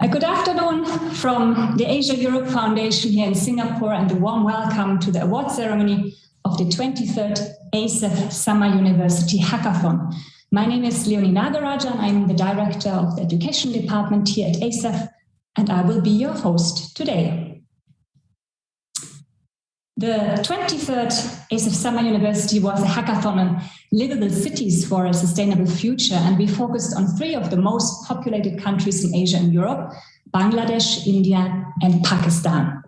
Good afternoon from the Asia-Europe Foundation here in Singapore, and a warm welcome to the award ceremony of the 23rd ASEF Summer University Hackathon. My name is Leonie Nagarajan. I'm the director of the education department here at ASEF, and I will be your host today. The 23rd ASEF Summer University was a hackathon on livable cities for a sustainable future, and we focused on 3 of the most populated countries in Asia and Europe: Bangladesh, India, and Pakistan.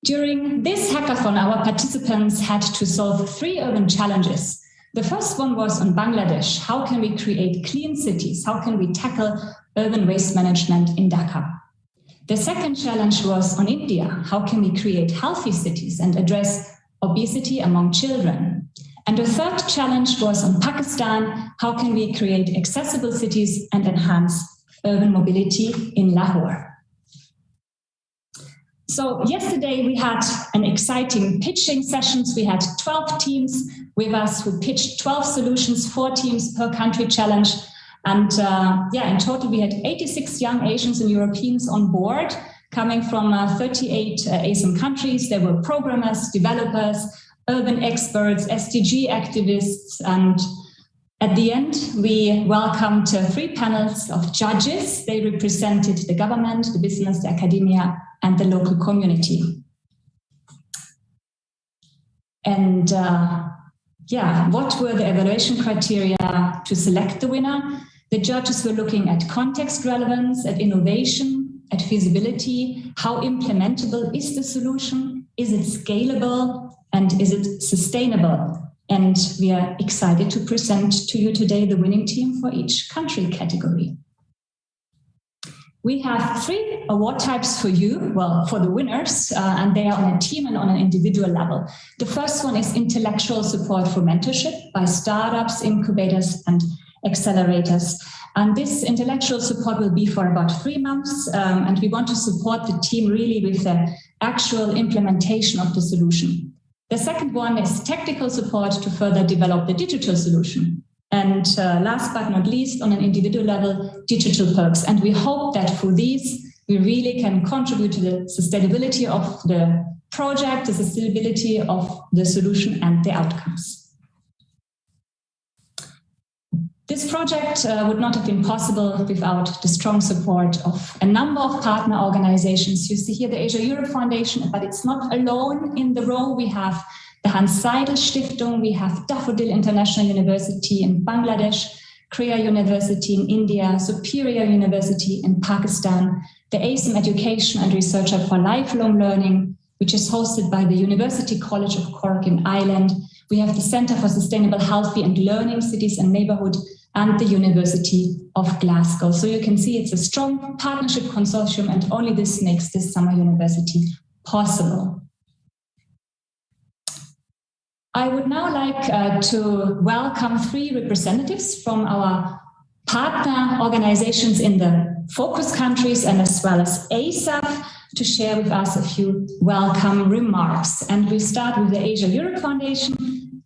During this hackathon, our participants had to solve 3 urban challenges. The first one was on Bangladesh. How can we create clean cities? How can we tackle urban waste management in Dhaka? The second challenge was on India. How can we create healthy cities and address obesity among children? And the third challenge was on Pakistan. How can we create accessible cities and enhance urban mobility in Lahore? So yesterday we had an exciting pitching sessions. We had 12 teams with us who pitched 12 solutions, 4 teams per country challenge. And in total, we had 86 young Asians and Europeans on board, coming from 38 ASEM countries. There were programmers, developers, urban experts, SDG activists. And at the end, we welcomed 3 panels of judges. They represented the government, the business, the academia, and the local community. And what were the evaluation criteria to select the winner? The judges were looking at context relevance, at innovation, at feasibility. How implementable is the solution? Is it scalable? And is it sustainable? And we are excited to present to you today the winning team for each country category. We have 3 award types for you, for the winners, and they are on a team and on an individual level. The first one is intellectual support for mentorship by startups, incubators, and accelerators. And this intellectual support will be for about 3 months, and we want to support the team really with the actual implementation of the solution. The second one is technical support to further develop the digital solution. And last but not least, on an individual level, digital perks. And we hope that for these, we really can contribute to the sustainability of the project, the sustainability of the solution and the outcomes. This project would not have been possible without the strong support of a number of partner organizations. You see here the Asia-Europe Foundation, but it's not alone in the row. We have the Hans Seidel Stiftung, we have Daffodil International University in Bangladesh, Kriya University in India, Superior University in Pakistan, the ASEM Education and Research Hub for Lifelong Learning, which is hosted by the University College of Cork in Ireland. We have the Centre for Sustainable Healthy and Learning Cities and Neighbourhood, and the University of Glasgow. So you can see it's a strong partnership consortium, and only this makes this summer university possible. I would now like to welcome 3 representatives from our partner organizations in the focus countries and as well as ASEF to share with us a few welcome remarks. And we start with the Asia-Europe Foundation.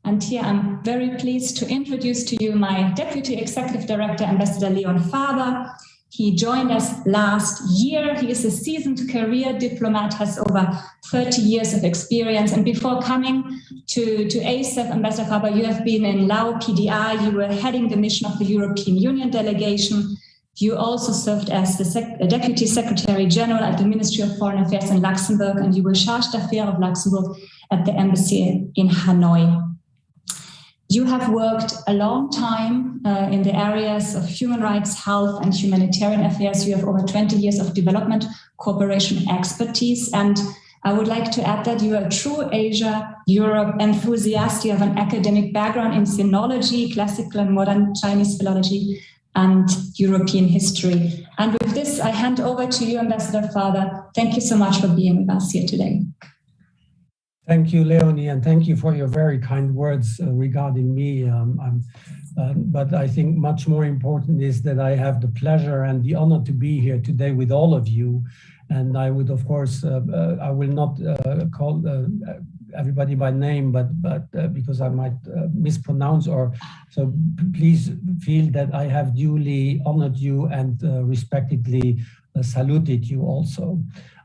And here I'm very pleased to introduce to you my Deputy Executive Director, Ambassador Leon Faber. He joined us last year. He is a seasoned career diplomat, has over 30 years of experience. And before coming to ASEF, Ambassador Faber, you have been in Lao PDI. You were heading the mission of the European Union delegation. You also served as the Deputy Secretary General at the Ministry of Foreign Affairs in Luxembourg, and you were Chargé d'Affaires of Luxembourg at the embassy in Hanoi. You have worked a long time in the areas of human rights, health, and humanitarian affairs. You have over 20 years of development cooperation expertise. And I would like to add that you are a true Asia-Europe enthusiast. You have an academic background in sinology, classical and modern Chinese philology, and European history. And with this, I hand over to you, Ambassador Faber. Thank you so much for being with us here today. Thank you, Leonie, and thank you for your very kind words regarding me. But I think much more important is that I have the pleasure and the honor to be here today with all of you. And I would, of course, I will not everybody by name, but because I might mispronounce, or so please feel that I have duly honored you and respectfully saluted you also.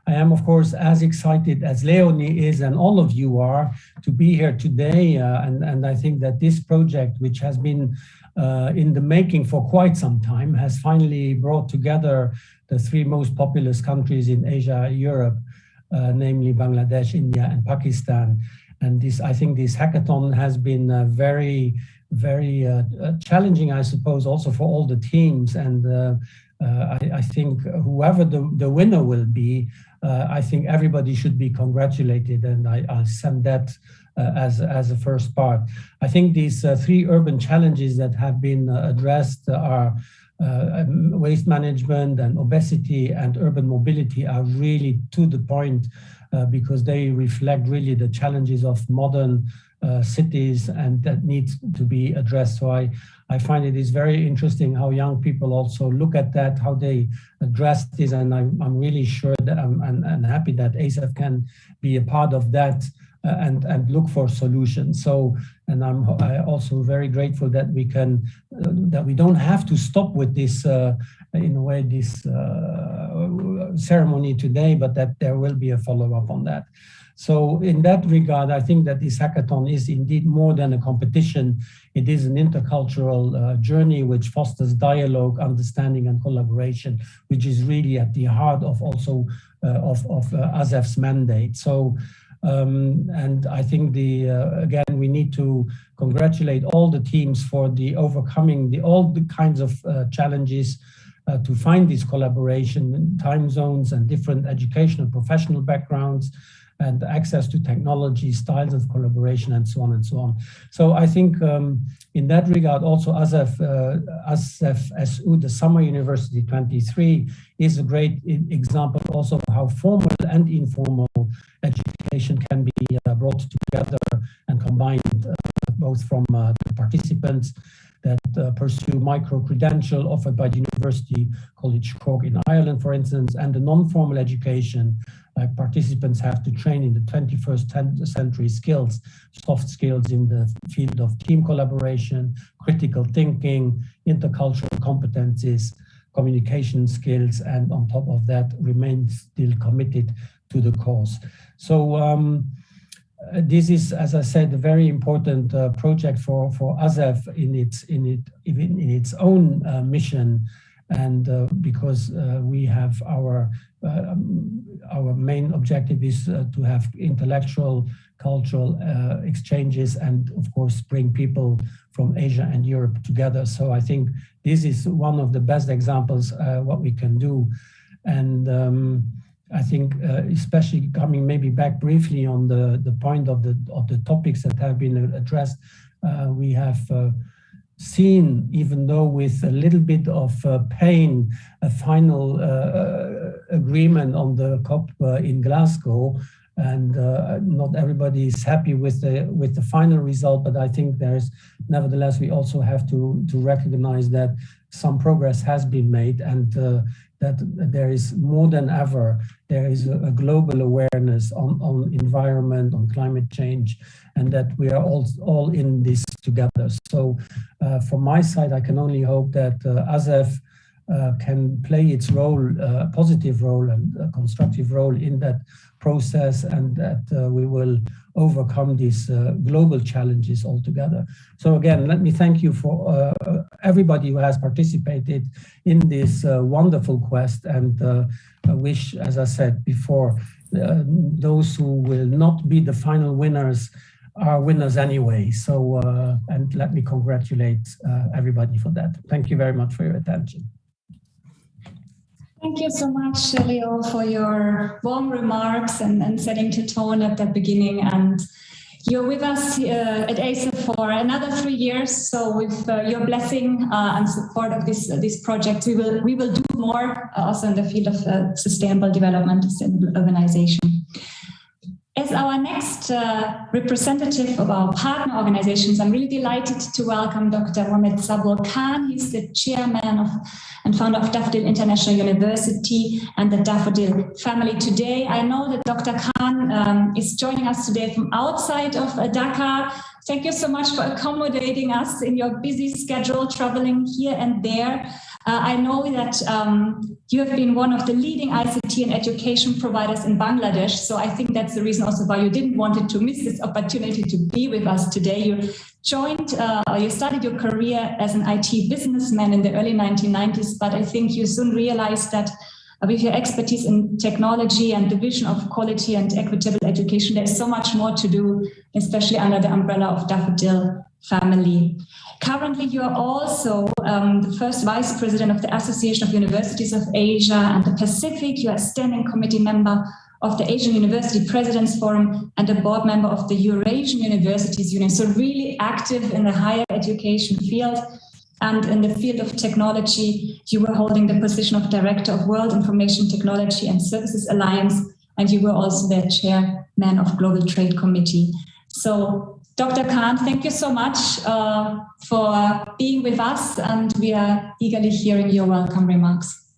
I am, of course, as excited as Leonie is and all of you are to be here today. And I think that this project, which has been in the making for quite some time, has finally brought together the three most populous countries in Asia, Europe, namely Bangladesh, India, and Pakistan. And this, I think this hackathon has been very, very challenging, I suppose, also for all the teams. And I think whoever the winner will be, I think everybody should be congratulated, and I'll send that as a first part. I think these three urban challenges that have been addressed are waste management and obesity and urban mobility are really to the point because they reflect really the challenges of modern cities, and that needs to be addressed. So I find it is very interesting how young people also look at that, how they address this, and I'm really sure that I'm happy that ASEF can be a part of that and look for solutions. So, and I'm also very grateful that we can, that we don't have to stop with this, in a way, this ceremony today, but that there will be a follow-up on that. So in that regard, I think that this hackathon is indeed more than a competition. It is an intercultural journey which fosters dialogue, understanding, and collaboration, which is really at the heart of also of ASEF's mandate. So, and I think again, we need to congratulate all the teams for the overcoming all the kinds of challenges to find this collaboration in time zones and different educational professional backgrounds, and access to technology, styles of collaboration, and so on and so on. So I think in that regard, also ASEF SU, the Summer University 23, is a great example also of how formal and informal education can be brought together and combined, both from the participants that pursue micro-credential offered by the University College Cork in Ireland, for instance, and the non-formal education, like participants have to train in the 21st century skills, soft skills in the field of team collaboration, critical thinking, intercultural competencies, communication skills, and on top of that, remain still committed to the cause. So this is, as I said, a very important project for ASEF in its own mission, and because we have our main objective is to have intellectual, cultural exchanges, and of course bring people from Asia and Europe together. So I think this is one of the best examples what we can do, and I think especially coming maybe back briefly on the point of the topics that have been addressed, we have seen, even though with a little bit of pain, a final agreement on the COP in Glasgow, and not everybody is happy with the final result, but I think there's, nevertheless, we also have to recognize that some progress has been made, and that there is more than ever, there is a global awareness on environment, on climate change, and that we are all in this together. So from my side, I can only hope that ASEF can play its role, a positive role and a constructive role in that process, and that we will overcome these global challenges altogether. So again, let me thank you for everybody who has participated in this wonderful quest, and I wish, as I said before, those who will not be the final winners are winners anyway. So, and let me congratulate everybody for that. Thank you very much for your attention. Thank you so much, Leo, for your warm remarks and setting the tone at the beginning. And you're with us at ASEF for another 3 years. So with your blessing and support of this project, we will do more also in the field of sustainable development, sustainable urbanization. As as our next representative of our partner organizations, I'm really delighted to welcome Dr. Mohamed Sabul Khan. He's the chairman of and founder of Daffodil International University and the Daffodil family today. I know that Dr. Khan is joining us today from outside of Dhaka. Thank you so much for accommodating us in your busy schedule, traveling here and there. I know that you have been one of the leading ICT and education providers in Bangladesh. So I think that's the reason also why you didn't want to miss this opportunity to be with us today. You joined, you started your career as an IT businessman in the early 1990s, but I think you soon realized that with your expertise in technology and the vision of quality and equitable education, there's so much more to do, especially under the umbrella of Daffodil family. Currently, you are also the first vice president of the Association of Universities of Asia and the Pacific. You are a standing committee member of the Asian University Presidents Forum and a board member of the Eurasian Universities Union. So really active in the higher education field. And in the field of technology, you were holding the position of Director of World Information Technology and Services Alliance, and you were also the chairman of Global Trade Committee. So, Dr. Khan, thank you so much for being with us, and we are eagerly hearing your welcome remarks.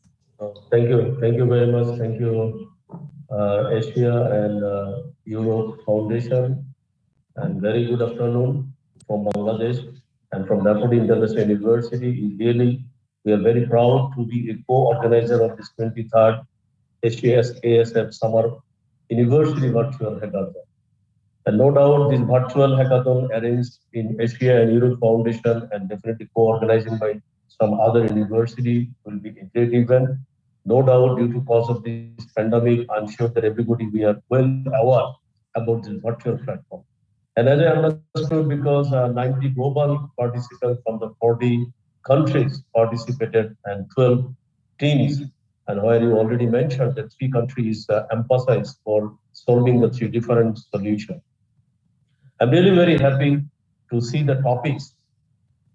Thank you very much. Thank you, Asia and Europe Foundation, and very good afternoon from Bangladesh. And from Daffodil International University, we are very proud to be a co-organizer of this 23rd ASEF Summer University Virtual Hackathon. And no doubt this virtual hackathon arranged in Asia and Europe Foundation and definitely co-organizing by some other university will be a great event. No doubt due to cause of this pandemic, I'm sure that everybody we are well aware about this virtual platform. And as I understood, because 90 global participants from the 40 countries participated and 12 teams, and where you already mentioned that 3 countries emphasized for solving the 3 different solutions. I'm really very happy to see the topics,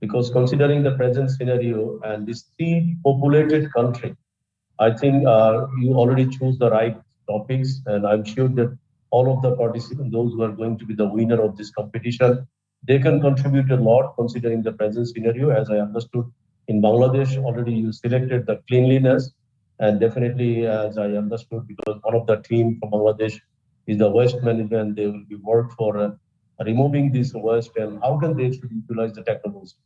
because considering the present scenario and this 3 populated country, I think you already chose the right topics, and I'm sure that all of the participants, those who are going to be the winner of this competition, they can contribute a lot considering the present scenario. As I understood, in Bangladesh, already you selected the cleanliness, and definitely as I understood, because one of the team from Bangladesh is the waste management, they will be work for removing this waste and how can they should utilize the technology.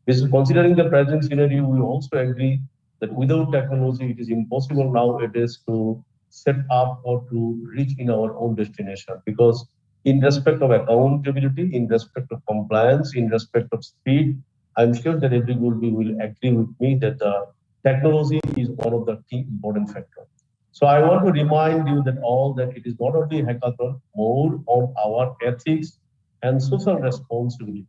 This is considering the present scenario, we also agree that without technology, it is impossible nowadays to set up or to reach in our own destination, because in respect of accountability, in respect of compliance, in respect of speed, I'm sure that everybody will agree with me that technology is one of the key important factors. So I want to remind you that it is not only hackathon, more on our ethics and social responsibility.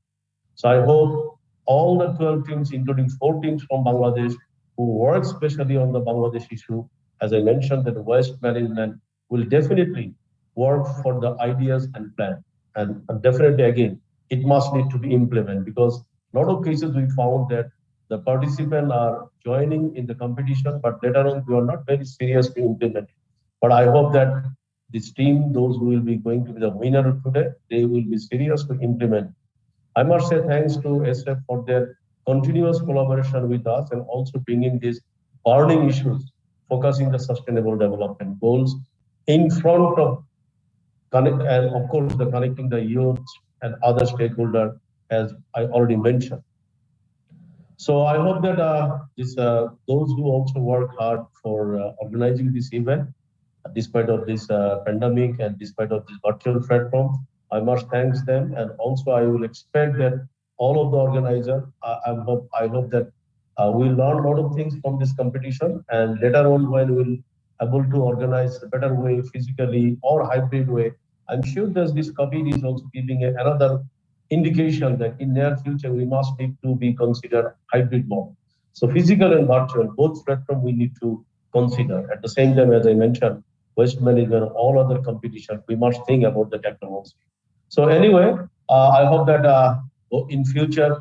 So I hope all the 12 teams, including 4 teams from Bangladesh, who work especially on the Bangladesh issue, as I mentioned, that waste management will definitely work for the ideas and plan. And definitely, again, it must need to be implemented, because a lot of cases we found that the participants are joining in the competition, but later on, we are not very serious to implement it. But I hope that this team, those who will be going to be the winner today, they will be serious to implement. I must say thanks to ASEF for their continuous collaboration with us and also bringing these burning issues, focusing the sustainable development goals in front of and of course the connecting the youth and other stakeholders, as I already mentioned. So I hope that those who also work hard for organizing this event, despite of this pandemic and despite of this virtual platform, I must thank them, and also I will expect that all of the organizers, I hope that we'll learn a lot of things from this competition, and later on when we'll able to organize a better way, physically or hybrid way, I'm sure that this COVID is also giving another indication that in near future we must need to be considered hybrid mode. So physical and virtual, both platform we need to consider. At the same time, as I mentioned, waste management, all other competition, we must think about the technology. So anyway, I hope that in future,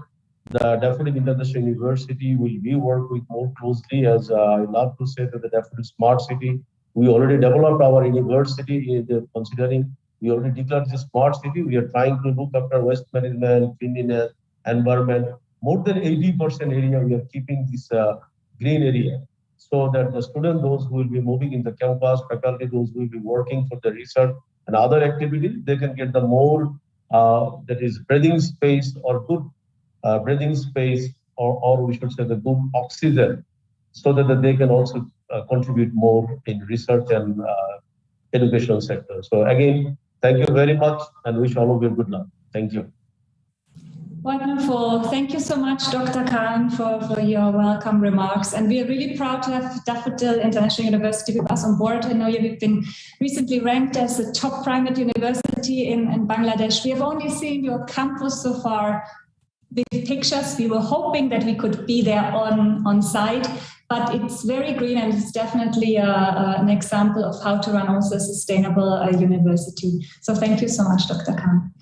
the Daffodil International University will be work with more closely, as I love to say that the Daffodil Smart City, we already developed our university considering We already declared this smart city. We are trying to look after waste management, cleanliness, environment. More than 80% area we are keeping this green area, so that the students, those who will be moving in the campus, faculty, those who will be working for the research and other activities, they can get the more that is breathing space or good breathing space, or we should say the good oxygen, so that they can also contribute more in research and educational sector. So again, thank you very much and wish all of you good luck. Thank you. Wonderful. Thank you so much, Dr. Khan, for your welcome remarks. And we are really proud to have Daffodil International University with us on board. I know you've been recently ranked as the top private university in Bangladesh. We have only seen your campus so far with pictures. We were hoping that we could be there on site, but it's very green and it's definitely an example of how to run also a sustainable university. So thank you so much, Dr. Khan.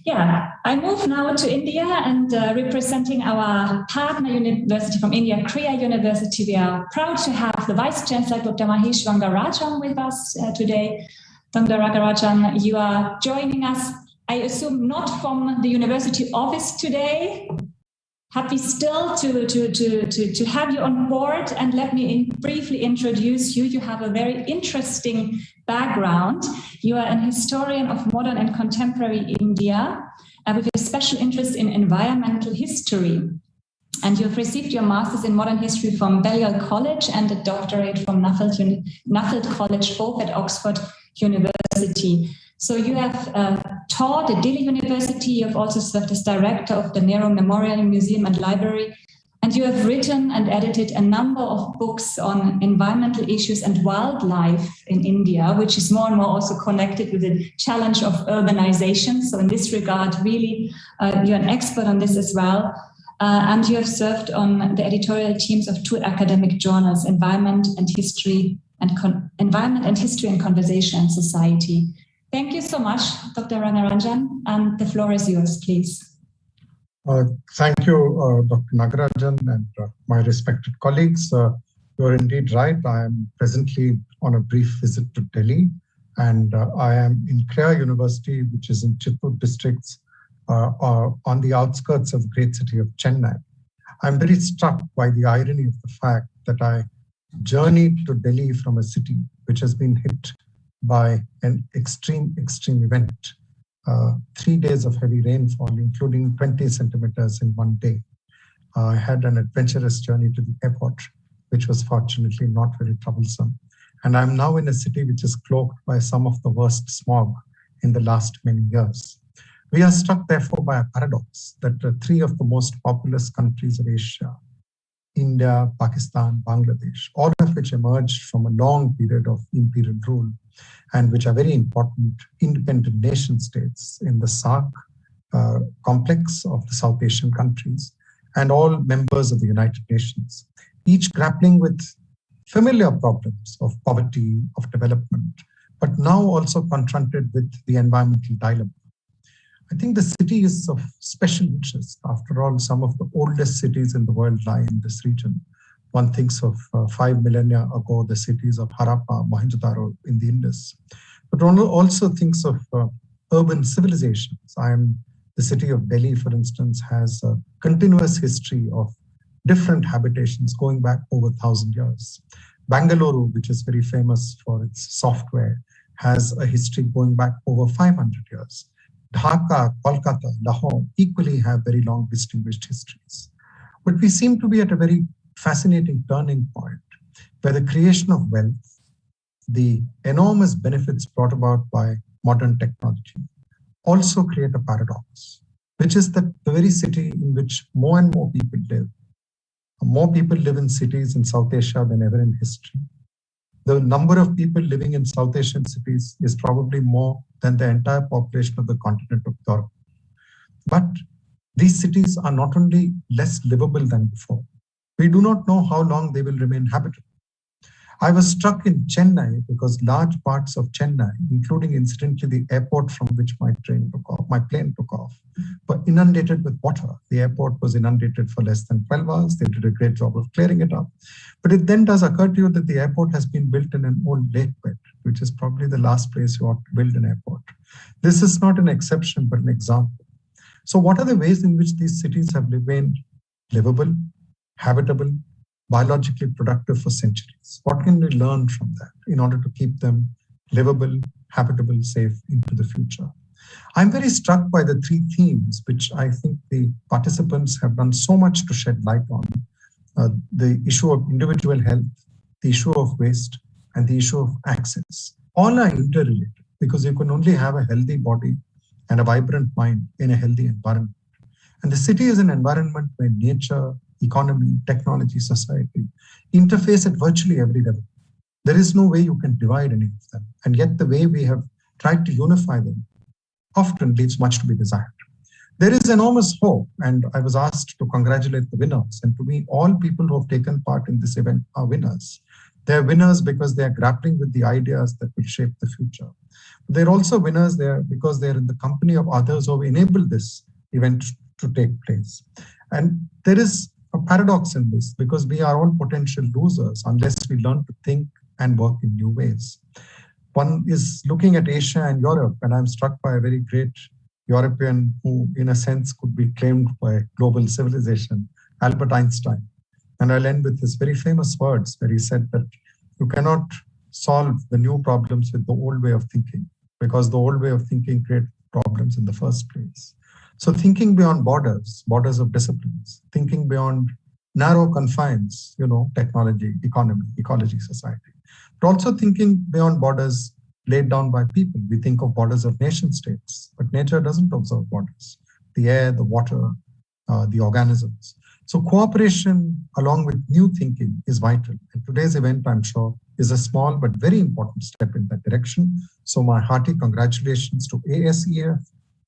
Yeah, I move now to India and representing our partner university from India, Kriya University. We are proud to have the Vice Chancellor, Dr. Mahesh Rangarajan, with us today. Dr. Rangarajan, you are joining us, I assume, not from the university office today. Happy still to have you on board, and let me briefly introduce you. You have a very interesting background. You are an historian of modern and contemporary India with a special interest in environmental history. And you've received your master's in modern history from Balliol College and a doctorate from Nuffield College, both at Oxford University. So you have taught at Delhi University. You have also served as director of the Nehru Memorial Museum and Library. And you have written and edited a number of books on environmental issues and wildlife in India, which is more and more also connected with the challenge of urbanization. So in this regard, really, you're an expert on this as well. And you have served on the editorial teams of two academic journals, Environment and History and Conversation and Society. Thank you so much, Dr. Rangarajan, and the floor is yours, please. Thank you, Dr. Nagarajan and my respected colleagues. You're indeed right. I am presently on a brief visit to Delhi, and I am in Kriya University, which is in Chittoor districts on the outskirts of the great city of Chennai. I'm very struck by the irony of the fact that I journeyed to Delhi from a city which has been hit by an extreme event. 3 days of heavy rainfall, including 20 centimeters in one day. I had an adventurous journey to the airport, which was fortunately not very troublesome. And I'm now in a city which is cloaked by some of the worst smog in the last many years. We are struck, therefore, by a paradox that three of the most populous countries of Asia, India, Pakistan, Bangladesh, all of which emerged from a long period of imperial rule, and which are very important independent nation states in the SAARC complex of the South Asian countries, and all members of the United Nations, each grappling with familiar problems of poverty, of development, but now also confronted with the environmental dilemma. I think the city is of special interest. After all, some of the oldest cities in the world lie in this region. One thinks of 5 millennia ago, the cities of Harappa, Mohenjo-daro in the Indus. But one also thinks of urban civilizations. The city of Delhi, for instance, has a continuous history of different habitations going back over 1,000 years. Bangalore, which is very famous for its software, has a history going back over 500 years. Dhaka, Kolkata, Lahore equally have very long distinguished histories. But we seem to be at a very fascinating turning point where the creation of wealth, the enormous benefits brought about by modern technology, also create a paradox, which is that the very city in which more and more people live in cities in South Asia than ever in history. The number of people living in South Asian cities is probably more than the entire population of the continent of Europe. But these cities are not only less livable than before, we do not know how long they will remain habitable. I was struck in Chennai because large parts of Chennai, including incidentally the airport from which my plane took off, were inundated with water. The airport was inundated for less than 12 hours. They did a great job of clearing it up. But it then does occur to you that the airport has been built in an old lake bed, which is probably the last place you ought to build an airport. This is not an exception, but an example. So what are the ways in which these cities have remained livable, habitable, biologically productive for centuries? What can we learn from that in order to keep them livable, habitable, safe into the future? I'm very struck by the three themes, which I think the participants have done so much to shed light on. The issue of individual health, the issue of waste, and the issue of access. All are interrelated because you can only have a healthy body and a vibrant mind in a healthy environment. And the city is an environment where nature, economy, technology, society interface at virtually every level. There is no way you can divide any of them. And yet the way we have tried to unify them often leaves much to be desired. There is enormous hope, and I was asked to congratulate the winners. And to me, all people who have taken part in this event are winners. They're winners because they are grappling with the ideas that will shape the future. They're also winners there because they're in the company of others who have enabled this event to take place. And there is a paradox in this because we are all potential losers unless we learn to think and work in new ways. One is looking at Asia and Europe, and I'm struck by a very great European who, in a sense, could be claimed by global civilization, Albert Einstein. And I'll end with his very famous words where he said that you cannot solve the new problems with the old way of thinking because the old way of thinking created problems in the first place. So thinking beyond borders, borders of disciplines, thinking beyond narrow confines, technology, economy, ecology, society, but also thinking beyond borders laid down by people. We think of borders of nation states, but nature doesn't observe borders. The air, the water, the organisms. So cooperation along with new thinking is vital. And today's event, I'm sure, is a small but very important step in that direction. So my hearty congratulations to ASEF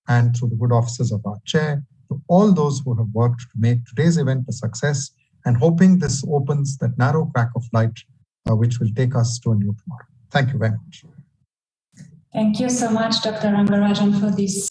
and to the good offices of our chair, to all those who have worked to make today's event a success, and hoping this opens that narrow crack of light which will take us to a new tomorrow. Thank you very much. Thank you so much, Dr. Rangarajan, for this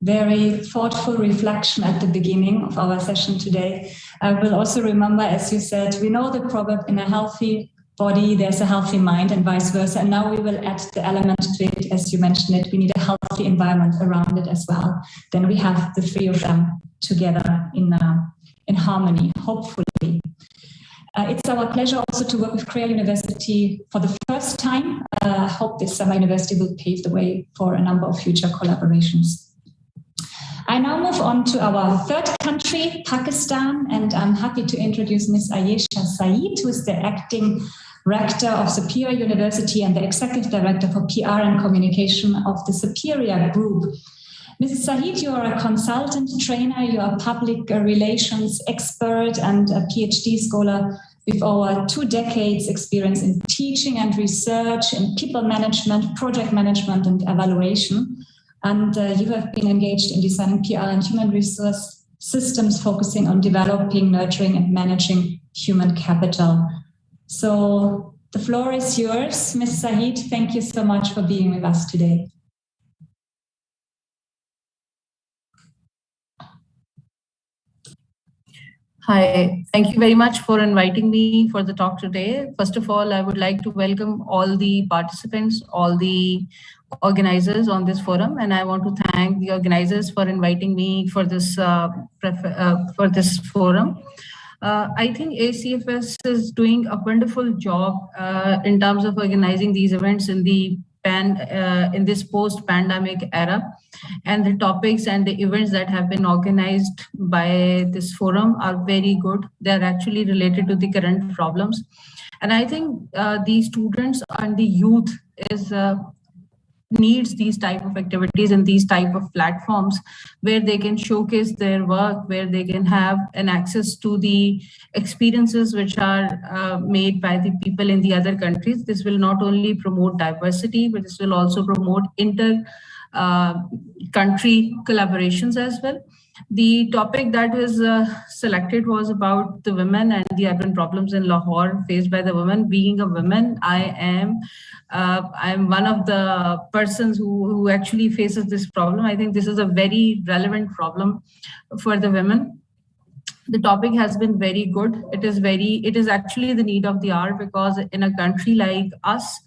very thoughtful reflection at the beginning of our session today. I will also remember, as you said, we know the proverb, in a healthy body, there's a healthy mind, and vice versa. And now we will add the element to it, as you mentioned it, we need a healthy environment around it as well. Then we have the three of them together in harmony, hopefully. It's our pleasure also to work with Korea University for the first time. I hope this Summer University will pave the way for a number of future collaborations. I now move on to our third country, Pakistan, and I'm happy to introduce Ms. Ayesha Saeed, who is the acting rector of Superior University and the executive director for PR and communication of the Superior Group. Mrs. Saeed, you are a consultant trainer, you are a public relations expert and a PhD scholar with over 2 decades experience in teaching and research, in people management, project management and evaluation. And you have been engaged in designing PR and human resource systems focusing on developing, nurturing and managing human capital. So the floor is yours, Ms. Saeed. Thank you so much for being with us today. Hi, thank you very much for inviting me for the talk today. First of all, I would like to welcome all the participants, all the organizers on this forum, and I want to thank the organizers for inviting me for this forum. I think ACFS is doing a wonderful job in terms of organizing these events in the in this post-pandemic era, and the topics and the events that have been organized by this forum are very good. They're actually related to the current problems, and I think the students and the youth needs these type of activities and these type of platforms where they can showcase their work, where they can have an access to the experiences which are made by the people in the other countries. This will not only promote diversity, but this will also promote inter-country collaborations as well. The topic that was selected was about the women and the urban problems in Lahore faced by the women. Being a woman, I'm one of the persons who actually faces this problem. I think this is a very relevant problem for the women. The topic has been very good. It is actually the need of the hour, because in a country like us,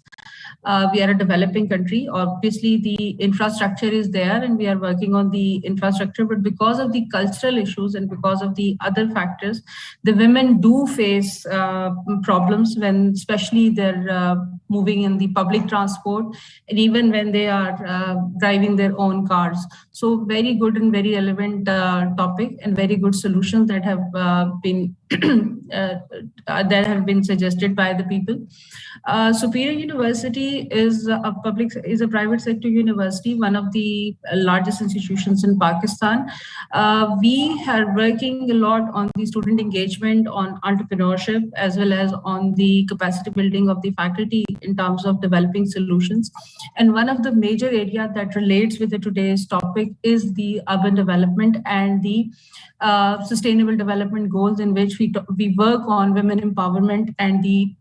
We are a developing country. Obviously, the infrastructure is there and we are working on the infrastructure, but because of the cultural issues and because of the other factors, the women do face problems when especially they're moving in the public transport and even when they are driving their own cars. So very good and very relevant topic and very good solutions that have been suggested by the people. Superior University is a private sector university, one of the largest institutions in Pakistan. We are working a lot on the student engagement, on entrepreneurship, as well as on the capacity building of the faculty in terms of developing solutions. And one of the major areas that relates with today's topic is the urban development and the sustainable development goals, in which we work on women empowerment and the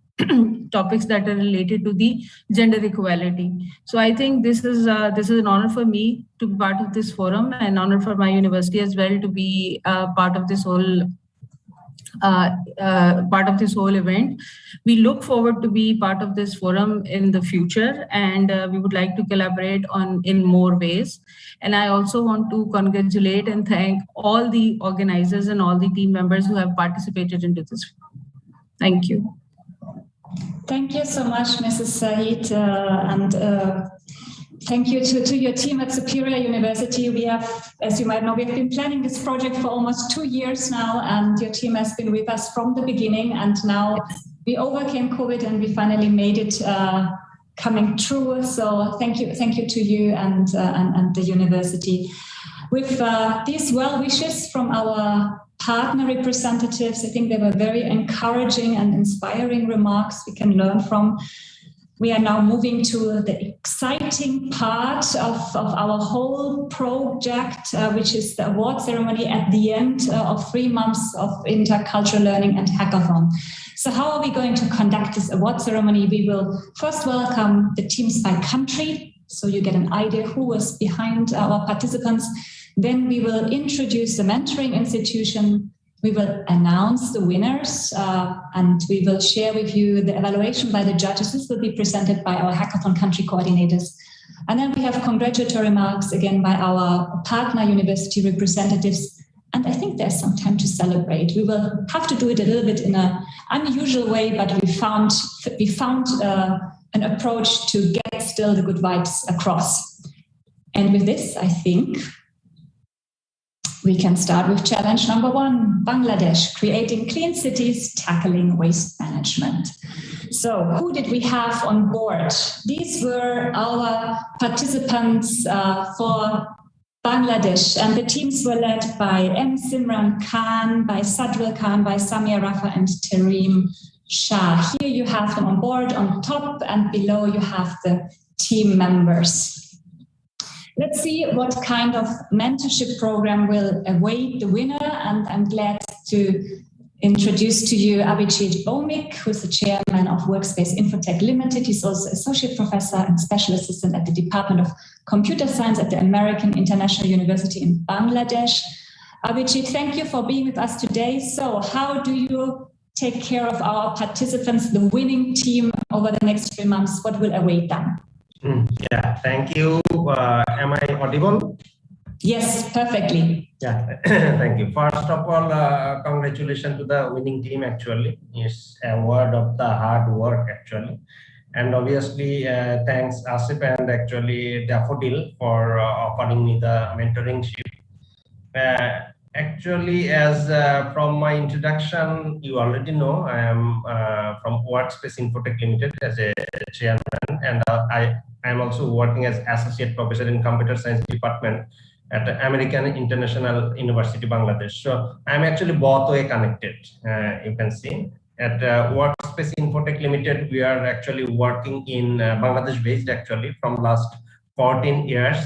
topics that are related to the gender equality. So I think this is an honor for me to be part of this forum, and an honor for my university as well to be part of this whole event. We look forward to be part of this forum in the future, and we would like to collaborate in more ways. And I also want to congratulate and thank all the organizers and all the team members who have participated into this. Thank you. Thank you so much, Mrs. Saeed, and thank you to your team at Superior University. We have, as you might know, we have been planning this project for almost 2 years now, and your team has been with us from the beginning, and now we overcame COVID and we finally made it coming true. So thank you to you and the university. With these well wishes from our partner representatives, I think they were very encouraging and inspiring remarks we can learn from. We are now moving to the exciting part of our whole project, which is the award ceremony at the end of 3 months of intercultural learning and hackathon. So how are we going to conduct this award ceremony? We will first welcome the teams by country, so you get an idea who was behind our participants. Then we will introduce the mentoring institution. We will announce the winners, and we will share with you the evaluation by the judges. This will be presented by our hackathon country coordinators. And then we have congratulatory remarks again by our partner university representatives. And I think there's some time to celebrate. We will have to do it a little bit in an unusual way, but we found an approach to get still the good vibes across. And with this, I think we can start with challenge number 1, Bangladesh, creating clean cities, tackling waste management. So who did we have on board? These were our participants for Bangladesh, and the teams were led by M. Simran Khan, by Sadrul Khan, by Samia Rafa and Tareem Shah. Here you have them on board. On top and below you have the team members. Let's see what kind of mentorship program will await the winner, and I'm glad to introduce to you Abhijit Bhowmik, who's the chairman of Workspace Infotech Limited. He's also associate professor and special assistant at the Department of Computer Science at the American International University in Bangladesh. Abhijit, thank you for being with us today. So how do you take care of our participants, the winning team, over the next 3 months? What will await them? Yeah, thank you. Am I audible? Yes, perfectly. Yeah, thank you. First of all, congratulations to the winning team. Actually, it's a word of the hard work actually, and obviously thanks ASEF and actually Daffodil for offering me the mentoringship. Actually, as from my introduction, you already know I am from Workspace Infotech Limited as a chairman, and I am also working as associate professor in computer science department at the American International University, Bangladesh. So I'm actually both way connected. You can see at Workspace Infotech Limited, we are actually working in Bangladesh based actually from last 14 years.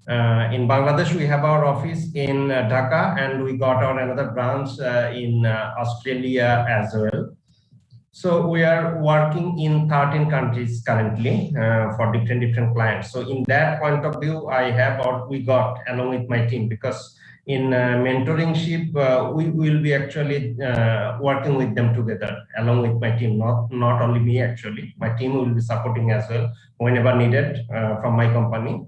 In Bangladesh, we have our office in Dhaka, and we got our another branch in Australia as well. So we are working in 13 countries currently for different clients. So in that point of view, I have, or we got along with my team, because in mentoringship, we will be actually working with them together along with my team, not only me actually. My team will be supporting as well whenever needed from my company.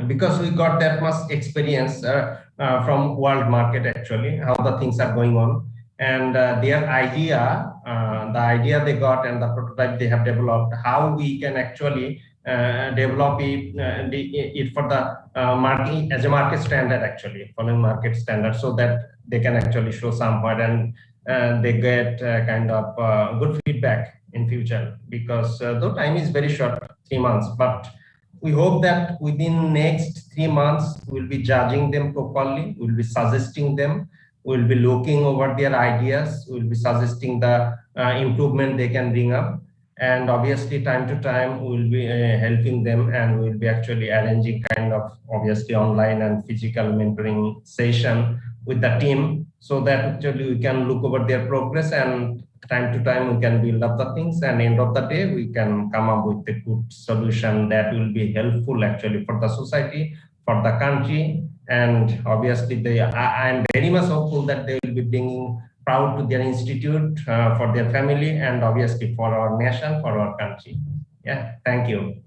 Because we got that much experience from world market actually, how the things are going on. And their idea, the idea they got and the prototype they have developed, how we can actually develop it for the market as a market standard actually, following market standard, so that they can actually show somewhere and they get kind of good feedback in future. Because the time is very short, 3 months, but we hope that within next 3 months, we'll be judging them properly, we'll be suggesting them, we'll be looking over their ideas, we'll be suggesting the improvement they can bring up. And obviously time to time, we'll be helping them, and we'll be actually arranging kind of obviously online and physical mentoring session with the team, so that actually we can look over their progress, and time to time we can build up the things, and end of the day we can come up with a good solution that will be helpful actually for the society, for the country. And obviously I'm very much hopeful that they will be bringing proud to their institute, for their family, and obviously for our nation, for our country. Yeah, thank you.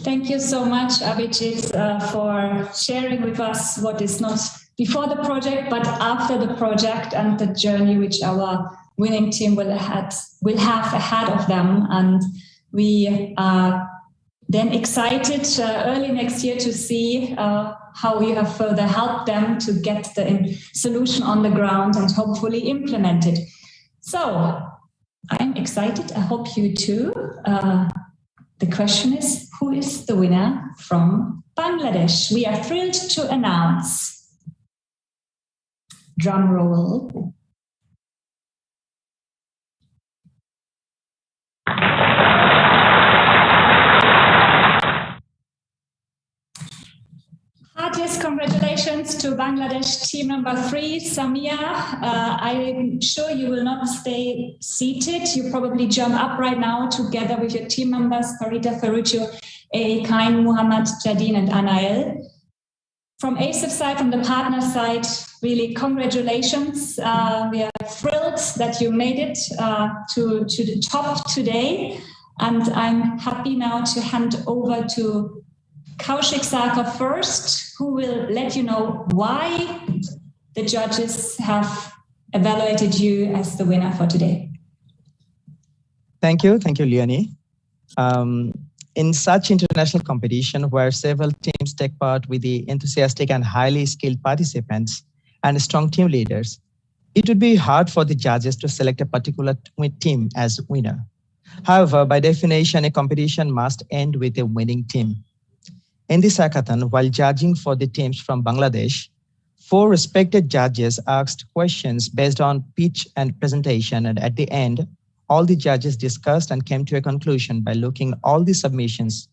Thank you so much, Abhijit, for sharing with us what is not before the project, but after the project, and the journey which our winning team will have ahead of them. And we are then excited early next year to see how we have further helped them to get the solution on the ground and hopefully implement it. So I'm excited. I hope you too. The question is, who is the winner from Bangladesh? We are thrilled to announce. Drum roll. Heartiest congratulations to Bangladesh team number 3, Samia. I'm sure you will not stay seated. You probably jump up right now together with your team members, Parita Ferruccio, Kain, Muhammad, Jadine, and Anael. From ASEF side, from the partner side, really congratulations. We are thrilled that you made it to the top today. And I'm happy now to hand over to Kaushik Sarkar first, who will let you know why the judges have evaluated you as the winner for today. Thank you, Leonie. In such international competition where several teams take part with the enthusiastic and highly skilled participants and strong team leaders, it would be hard for the judges to select a particular team as winner. However, by definition, a competition must end with a winning team. In this hackathon, while judging for the teams from Bangladesh, 4 respected judges asked questions based on pitch and presentation, and at the end, all the judges discussed and came to a conclusion by looking all the submissions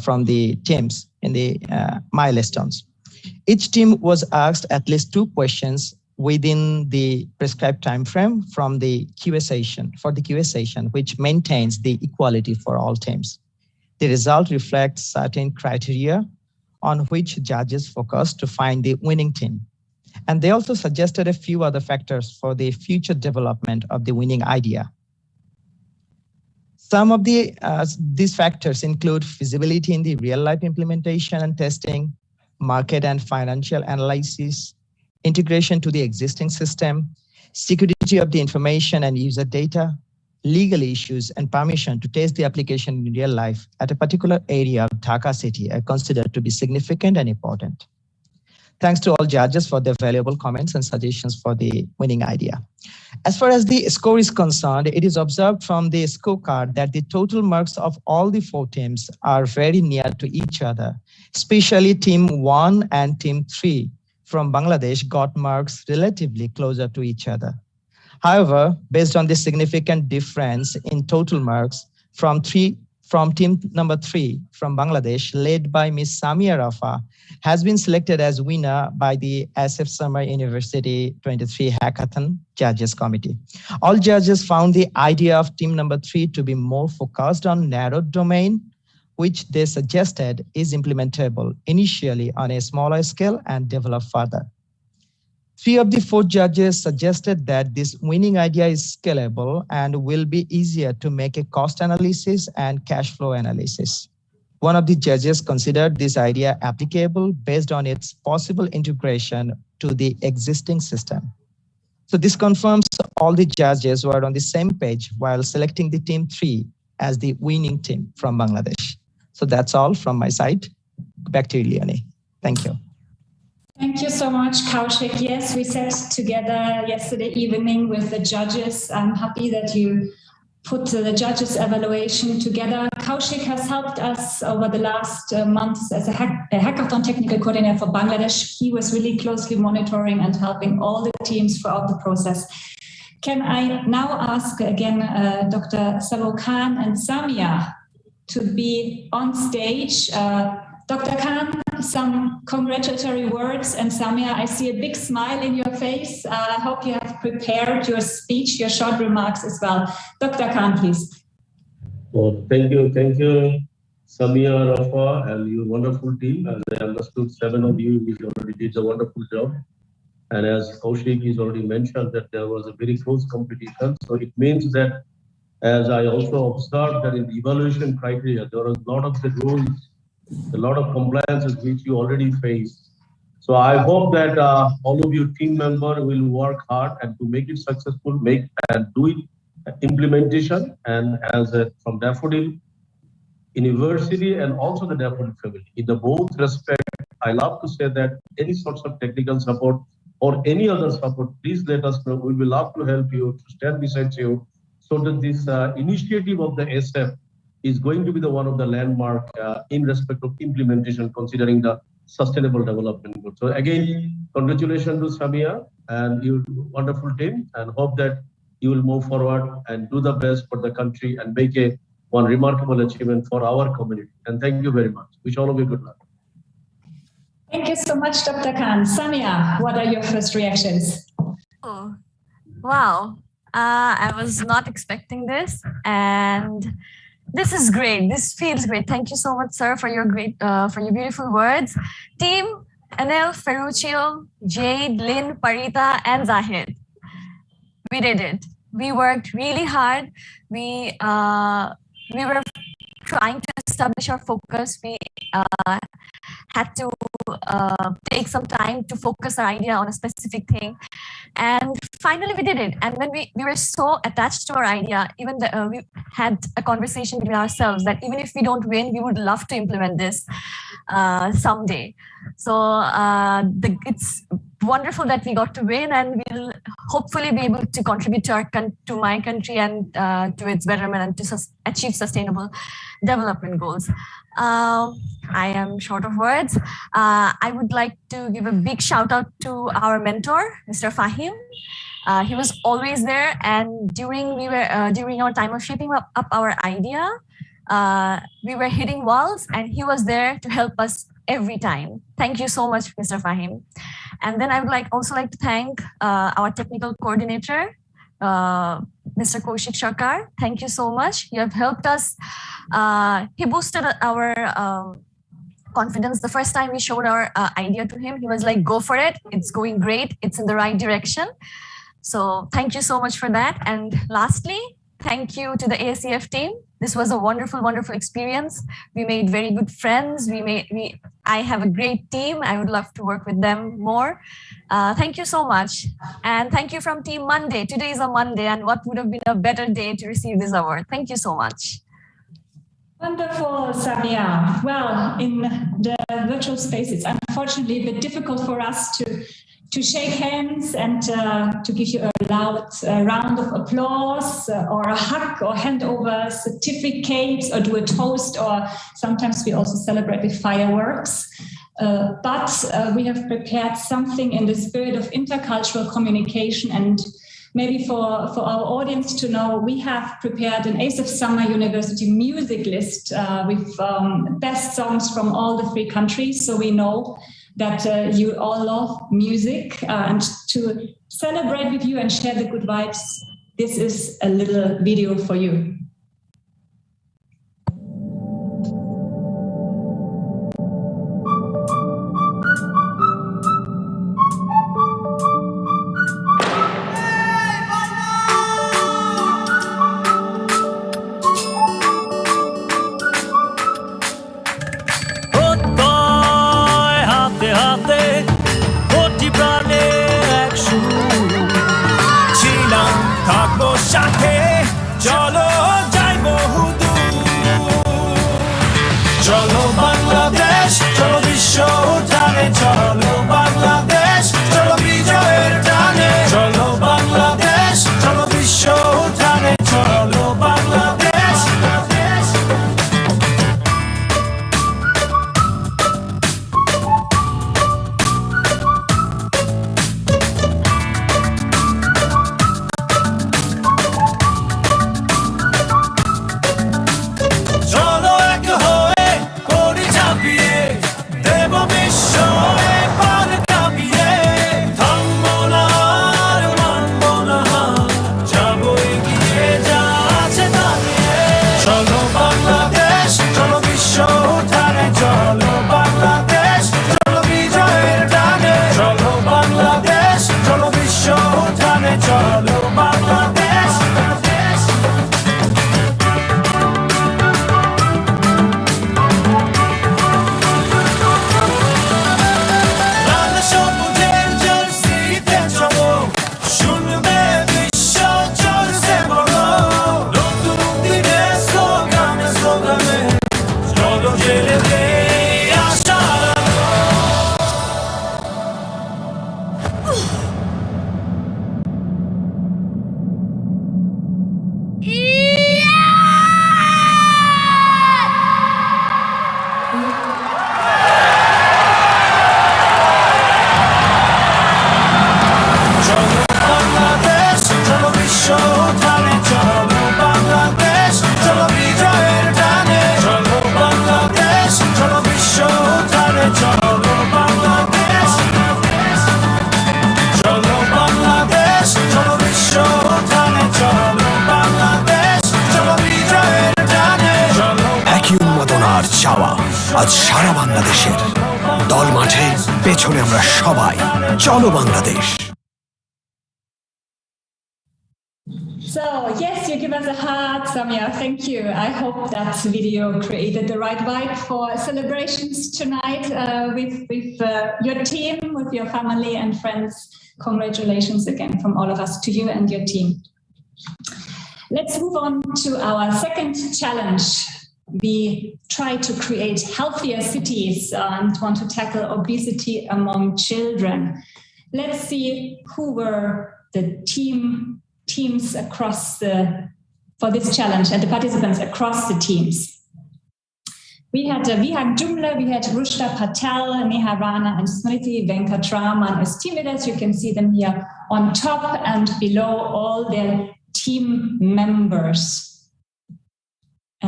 from the teams in the milestones. Each team was asked at least 2 questions within the prescribed time frame from the QA session, which maintains the equality for all teams. The result reflects certain criteria on which judges focus to find the winning team. And they also suggested a few other factors for the future development of the winning idea. Some of these factors include feasibility in the real-life implementation and testing, market and financial analysis, integration to the existing system, security of the information and user data, legal issues, and permission to test the application in real life at a particular area of Dhaka city are considered to be significant and important. Thanks to all judges for their valuable comments and suggestions for the winning idea. As far as the score is concerned, it is observed from the scorecard that the total marks of all the 4 teams are very near to each other, especially team 1 and team 3 from Bangladesh got marks relatively closer to each other. However, based on the significant difference in total marks from team number 3 from Bangladesh, led by Ms. Samia Rafa, has been selected as winner by the ASEF Summer University 23 Hackathon Judges Committee. All judges found the idea of team number 3 to be more focused on narrow domain, which they suggested is implementable initially on a smaller scale and develop further. 3 of the 4 judges suggested that this winning idea is scalable and will be easier to make a cost analysis and cash flow analysis. One of the judges considered this idea applicable based on its possible integration to the existing system. So this confirms all the judges were on the same page while selecting the team 3 as the winning team from Bangladesh. So that's all from my side. Back to you, Leonie. Thank you. Thank you so much, Kaushik. Yes, we sat together yesterday evening with the judges. I'm happy that you put the judges' evaluation together. Kaushik has helped us over the last months as a hackathon technical coordinator for Bangladesh. He was really closely monitoring and helping all the teams throughout the process. Can I now ask again Dr. Sabo Khan and Samia to be on stage? Dr. Khan, some congratulatory words, and Samia, I see a big smile in your face. I hope you have prepared your speech, your short remarks as well. Dr. Khan, please. Well, thank you, Samia, Rafa, and your wonderful team. As I understood, 7 of you already did a wonderful job. And as Kaushik has already mentioned, that there was a very close competition. So it means that, as I also observed, that in the evaluation criteria, there was a lot of the rules, a lot of compliances which you already faced. So I hope that all of your team members will work hard and to make it successful, do it implementation. And as from Daffodil University and also the Daffodil family, in the both respect, I love to say that any sorts of technical support or any other support, please let us know. We will love to help you, to stand beside you, so that this initiative of the ASEF is going to be the one of the landmark in respect of implementation, considering the sustainable development goals. So again, congratulations to Samia and your wonderful team, and hope that you will move forward and do the best for the country and make one remarkable achievement for our community. And thank you very much. Wish all of you good luck. Thank you so much, Dr. Khan. Samia, what are your first reactions? Oh, wow. I was not expecting this, and this is great. This feels great. Thank you so much, sir, for your beautiful words. Team Anil, Ferruccio, Jade, Lynn, Parita, and Zahid. We did it. We worked really hard. We were trying to establish our focus. We had to take some time to focus our idea on a specific thing. And finally we did it. And then we were so attached to our idea, even we had a conversation between ourselves that even if we don't win, we would love to implement this someday. So it's wonderful that we got to win, and we'll hopefully be able to contribute to my country and to its betterment and to achieve sustainable development goals. I am short of words. I would like to give a big shout out to our mentor, Mr. Fahim. He was always there, and during our time of shaping up our idea, we were hitting walls, and he was there to help us every time. Thank you so much, Mr. Fahim. And then I would also like to thank our technical coordinator, Mr. Kaushik Sarkar. Thank you so much. You have helped us. He boosted our confidence. The first time we showed our idea to him, he was like, go for it. It's going great. It's in the right direction. So thank you so much for that. And lastly, thank you to the ASEF team. This was a wonderful, wonderful experience. We made very good friends. I have a great team. I would love to work with them more. Thank you so much. And thank you from Team Monday. Today is a Monday, and what would have been a better day to receive this award? Thank you so much. Wonderful, Samia. Well, in the virtual space, it's unfortunately a bit difficult for us to shake hands and to give you a loud round of applause or a hug or hand over certificates or do a toast, or sometimes we also celebrate with fireworks. But we have prepared something in the spirit of intercultural communication, and maybe for our audience to know, we have prepared an ASEF Summer University music list with best songs from all the 3 countries. So we know that you all love music, and to celebrate with you and share the good vibes, this is a little video for you. আজ সারা বাংলাদেশের দল মাঠে পেছনে আমরা সবাই চলো Bangladesh So, yes, you give us a heart, Samia. Thank you. I hope that video created the right vibe for celebrations tonight with your team, with your family and friends. Congratulations again from all of us to you and your team. Let's move on to our second challenge. We try to create healthier cities and want to tackle obesity among children. Let's see who were the teams across for this challenge and the participants across the teams. We had Vihang Jumla, we had Rushda Patel, Neha Rana, and Smriti Venkatraman as team leaders. You can see them here on top and below all their team members.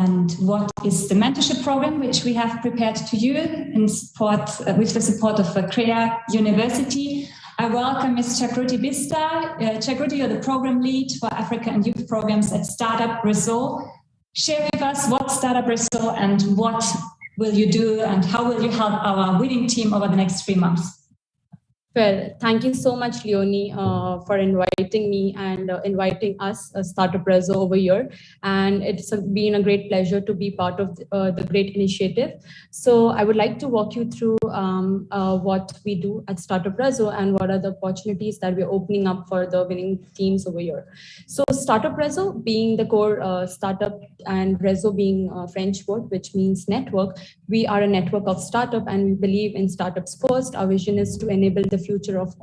And what is the mentorship program which we have prepared to you in support with the support of Korea University? I welcome Ms. Chakruti Bista. Chakruti, you're the program lead for Africa and youth programs at Startup Brazil. Share with us what Startup Brazil and what will you do and how will you help our winning team over the next 3 months? Well, thank you so much, Leonie, for inviting me and inviting us, Startup Brazil, over here. And it's been a great pleasure to be part of the great initiative. So I would like to walk you through what we do at Startup Brazil and what are the opportunities that we're opening up for the winning teams over here. So Startup Brazil being the core startup and Brazil being a French word, which means network, we are a network of startup and we believe in startups first. Our vision is to enable the future of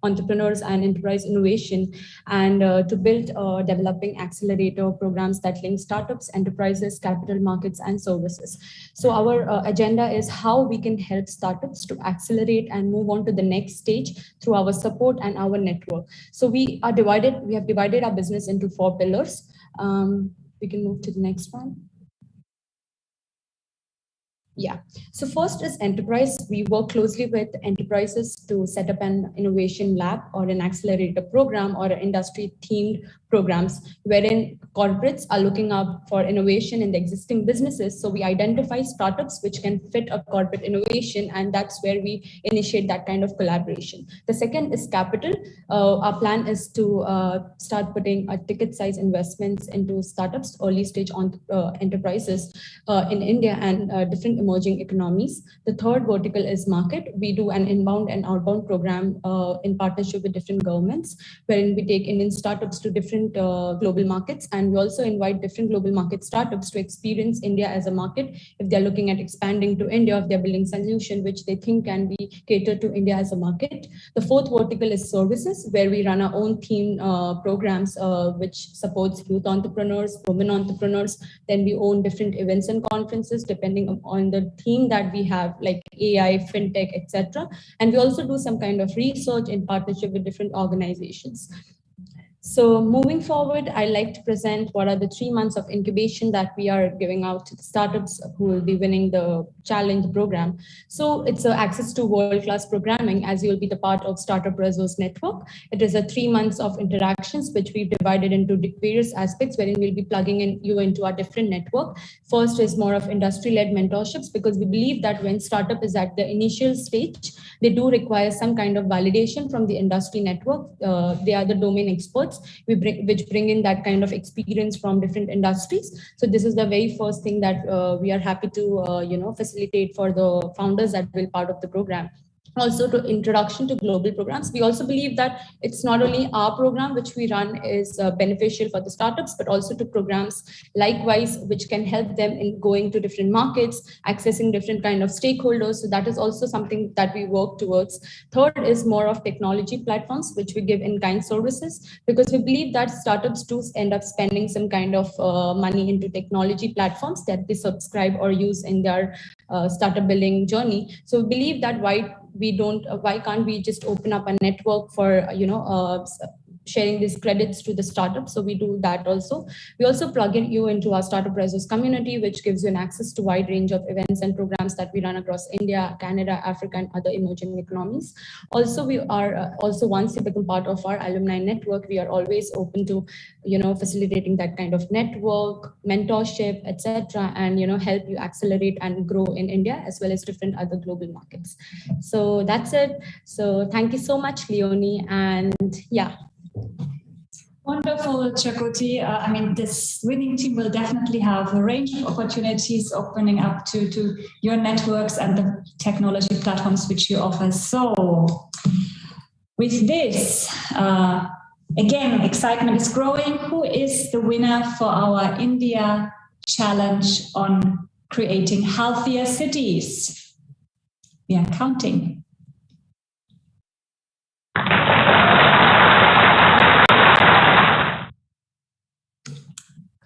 entrepreneurs and enterprise innovation and to build developing accelerator programs that link startups, enterprises, capital markets, and services. So our agenda is how we can help startups to accelerate and move on to the next stage through our support and our network. So we have divided our business into 4 pillars. We can move to the next one. Yeah. So first is enterprise. We work closely with enterprises to set up an innovation lab or an accelerator program or an industry themed programs wherein corporates are looking up for innovation in the existing businesses. So we identify startups which can fit a corporate innovation, and that's where we initiate that kind of collaboration. The second is capital. Our plan is to start putting ticket size investments into startups, early stage enterprises in India and different emerging economies. The third vertical is market. We do an inbound and outbound program in partnership with different governments, wherein we take Indian startups to different global markets, and we also invite different global market startups to experience India as a market if they're looking at expanding to India, if they're building solution which they think can be catered to India as a market. The fourth vertical is services, where we run our own theme programs which supports youth entrepreneurs, women entrepreneurs. Then we own different events and conferences depending on the theme that we have, like AI, fintech, etc. And we also do some kind of research in partnership with different organizations. So moving forward, I like to present what are the 3 months of incubation that we are giving out to the startups who will be winning the challenge program. So it's access to world-class programming, as you will be the part of Startup Brazil's network. It is a 3 months of interactions, which we've divided into various aspects, wherein we'll be plugging you into our different network. First is more of industry-led mentorships, because we believe that when startup is at the initial stage, they do require some kind of validation from the industry network. They are the domain experts, which bring in that kind of experience from different industries. So this is the very first thing that we are happy to facilitate for the founders that will be part of the program. Also, to introduction to global programs. We also believe that it's not only our program which we run is beneficial for the startups, but also to programs likewise, which can help them in going to different markets, accessing different kind of stakeholders. So that is also something that we work towards. Third is more of technology platforms, which we give in-kind services, because we believe that startups do end up spending some kind of money into technology platforms that they subscribe or use in their startup building journey. So we believe that why can't we just open up a network for sharing these credits to the startup. So we do that also. We also plug you into our Startup Resource community, which gives you an access to a wide range of events and programs that we run across India, Canada, Africa, and other emerging economies. Also, we are also, once you become part of our alumni network, we are always open to, facilitating that kind of network, mentorship, etc., and, help you accelerate and grow in India as well as different other global markets. So that's it. So thank you so much, Leonie. And yeah. Wonderful, Chakuti. This winning team will definitely have a range of opportunities opening up to your networks and the technology platforms which you offer. So with this, again, excitement is growing. Who is the winner for our India challenge on creating healthier cities? We are counting.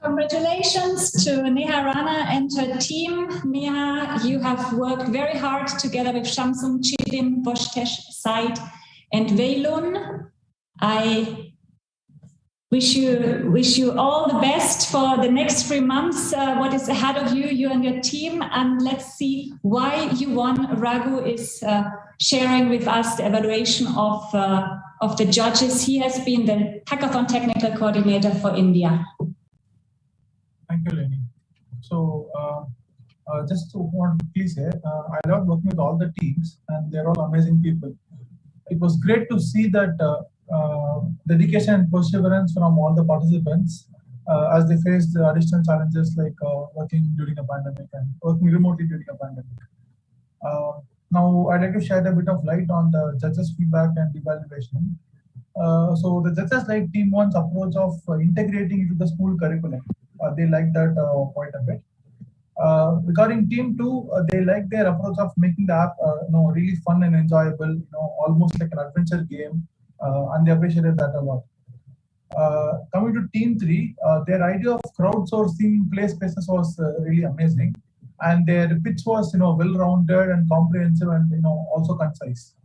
Congratulations to Neha Rana and her team. Neha, you have worked very hard together with Shamsung, Chidim, Boshtesh, Said, and Veilun. I wish you all the best for the next 3 months. What is ahead of you, you and your team, and let's see why you won. Raghu is sharing with us the evaluation of the judges. He has been the Hackathon Technical Coordinator for India. Thank you, Lenny. So just to want to please say, I love working with all the teams, and they're all amazing people. It was great to see that dedication and perseverance from all the participants as they faced the additional challenges like working during a pandemic and working remotely during a pandemic. Now, I'd like to shed a bit of light on the judges' feedback and evaluation. So the judges like Team 1's approach of integrating into the school curriculum. They like that quite a bit. Regarding Team 2, they like their approach of making the app really fun and enjoyable, almost like an adventure game, and they appreciated that a lot. Coming to Team 3, their idea of crowdsourcing play spaces was really amazing, and their pitch was well-rounded and comprehensive and also concise.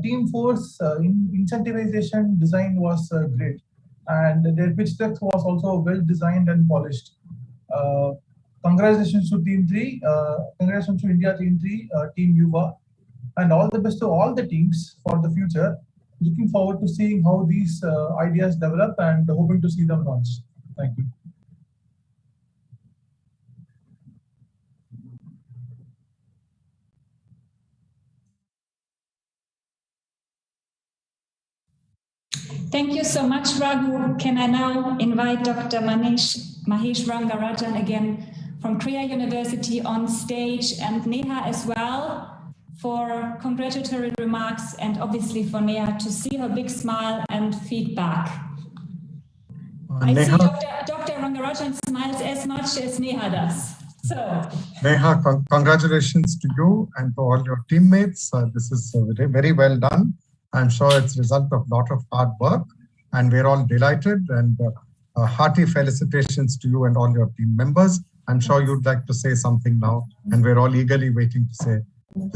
Team 4's incentivization design was great, and their pitch deck was also well designed and polished. Congratulations to Team 3, congratulations to India Team 3, Team Yuva, and all the best to all the teams for the future. Looking forward to seeing how these ideas develop and hoping to see them launched. Thank you. Thank you so much, Raghu. Can I now invite Dr. Mahesh Rangarajan again from Kriya University on stage, and Neha as well for congratulatory remarks, and obviously for Neha to see her big smile and feedback. I see Dr. Rangarajan smiles as much as Neha does. So, Neha, congratulations to you and to all your teammates. This is very, very well done. I'm sure it's a result of a lot of hard work, and we're all delighted, and hearty felicitations to you and all your team members. I'm sure you'd like to say something now, and we're all eagerly waiting to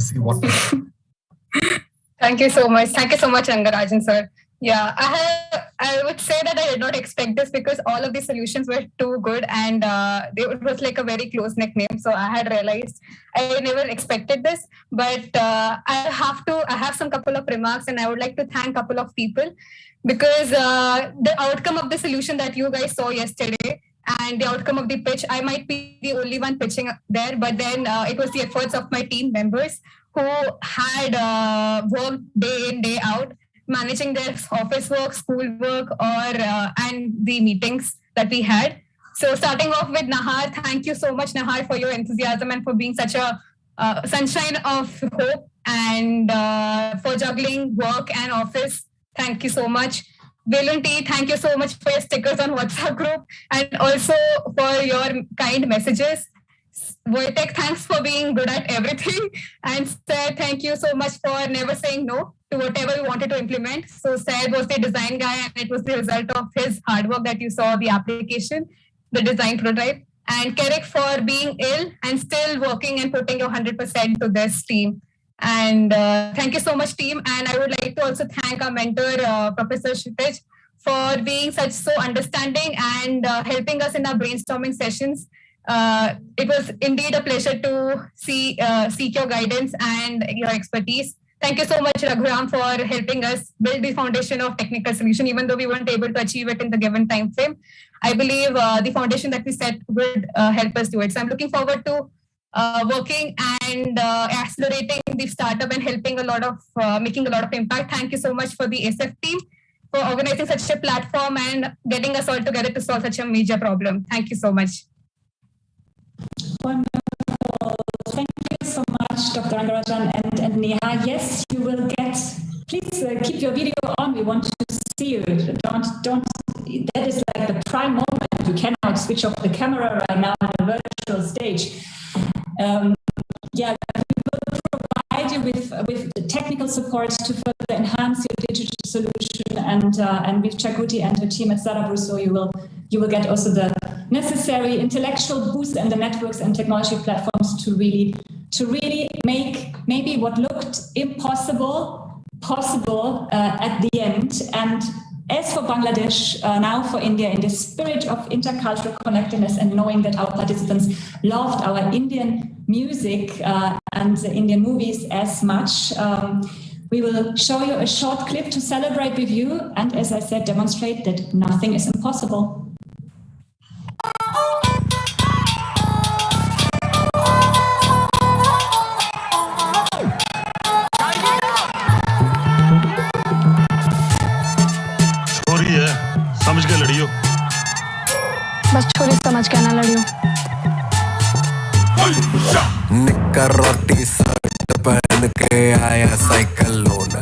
see what. Thank you so much. Thank you so much, Rangarajan sir. Yeah, I would say that I did not expect this because all of the solutions were too good, and it was like a very close nickname. So I had realized I never expected this, but I have some couple of remarks, and I would like to thank a couple of people because the outcome of the solution that you guys saw yesterday and the outcome of the pitch, I might be the only one pitching there, but then it was the efforts of my team members who had worked day in, day out, managing their office work, school work, and the meetings that we had. So starting off with Nahar, thank you so much, Nahar, for your enthusiasm and for being such a sunshine of hope, and for juggling work and office. Thank you so much. Velunti, thank you so much for your stickers on WhatsApp group and also for your kind messages. Wojtek, thanks for being good at everything. And Sir, thank you so much for never saying no to whatever you wanted to implement. So Sir was the design guy, and it was the result of his hard work that you saw the application, the design prototype. And Kerek for being ill and still working and putting your 100% to this team. And thank you so much, team. And I would like to also thank our mentor, Professor Kshitij, for being so understanding and helping us in our brainstorming sessions. It was indeed a pleasure to seek your guidance and your expertise. Thank you so much, Raghuram, for helping us build the foundation of technical solution, even though we weren't able to achieve it in the given time frame. I believe the foundation that we set would help us do it. So I'm looking forward to working and accelerating the startup and helping a lot of, making a lot of impact. Thank you so much for the ASEF team for organizing such a platform and getting us all together to solve such a major problem. Thank you so much. Wonderful. Thank you so much, Dr. Rangarajan and Neha. Yes, you will get, please keep your video on. We want to see you. Don't, that is like the prime moment. You cannot switch off the camera right now on a virtual stage. Yeah, we will provide you with the technical support to further enhance your digital solution, and with Chakuti and her team at Startup Rousseau, you will get also the necessary intellectual boost and the networks and technology platforms to really make maybe what looked impossible possible at the end. And as for Bangladesh, now for India, in the spirit of intercultural connectedness and knowing that our participants loved our Indian music and the Indian movies as much, we will show you a short clip to celebrate with you and, as I said, demonstrate that nothing is impossible. समझ के लड़ियो बस छोरी समझ के ना लड़ियो निक्कर और T-shirt पहन के आया साइकिल लोन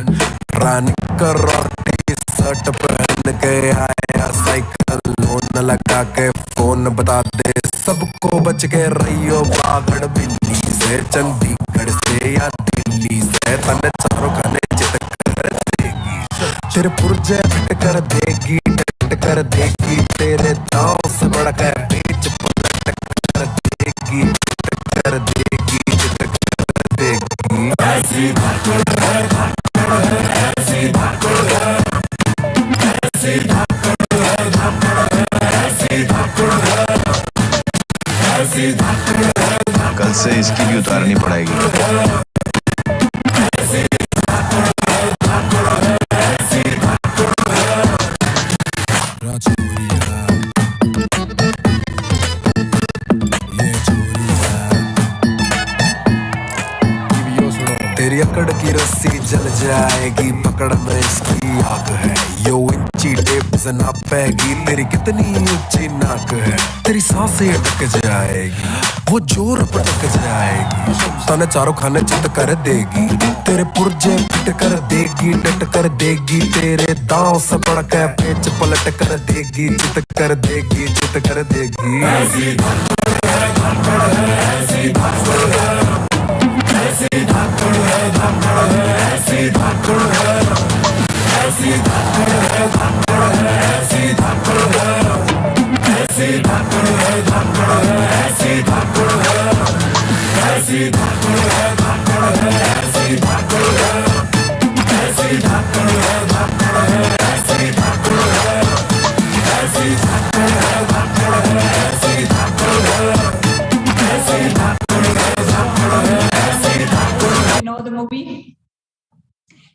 निक्कर और टी-शर्ट पहन के आया साइकिल लोन लगा के फोन बता दे सबको बच के रहियो बागड़ बिल्ली से चंडीगढ़ से या दिल्ली से तने चारों खाने चित कर देगी तेरे पुर्जे फिट कर देगी कर देगी तेरे दांव से बड़ा कर बीच पलट कर देगी कर देगी कर देगी ऐसी धाकड़ है ऐसी धाकड़ है ऐसी धाकड़ है ऐसी धाकड़ है ऐसी धाकड़ है कल से इसकी भी उतारनी पड़ेगी तेरी अकड़ की रस्सी जल जाएगी पकड़ में इसकी आग है यो इंची टेप से नापेगी तेरी कितनी ऊंची नाक है तेरी सांसें अटक जाएगी वो जोर पटक जाएगी तने चारों खाने चित कर देगी तेरे पुर्जे फिट कर देगी डट कर देगी तेरे दांव से बड़ा के पेच पलट कर देगी चित कर देगी चित कर देगी ऐसी धाकड़ है धाकड़ है ऐसी धाकड़ है ऐसी धाकड़ है धाकड़ है ऐसी धाकड़ है ऐसी धाकड़ है धाकड़ है ऐसी धाकड़ है ऐसी धाकड़ है धाकड़ है ऐसी धाकड़ है ऐसी धाकड़ है धाकड़ है ऐसी धाकड़ है ऐसी धाकड़ है धाकड़ है ऐसी धाकड़ है ऐसी धाकड़ है धाकड़ है ऐसी धाकड़ है ऐसी धाकड़ है धाकड़ है You know the movie?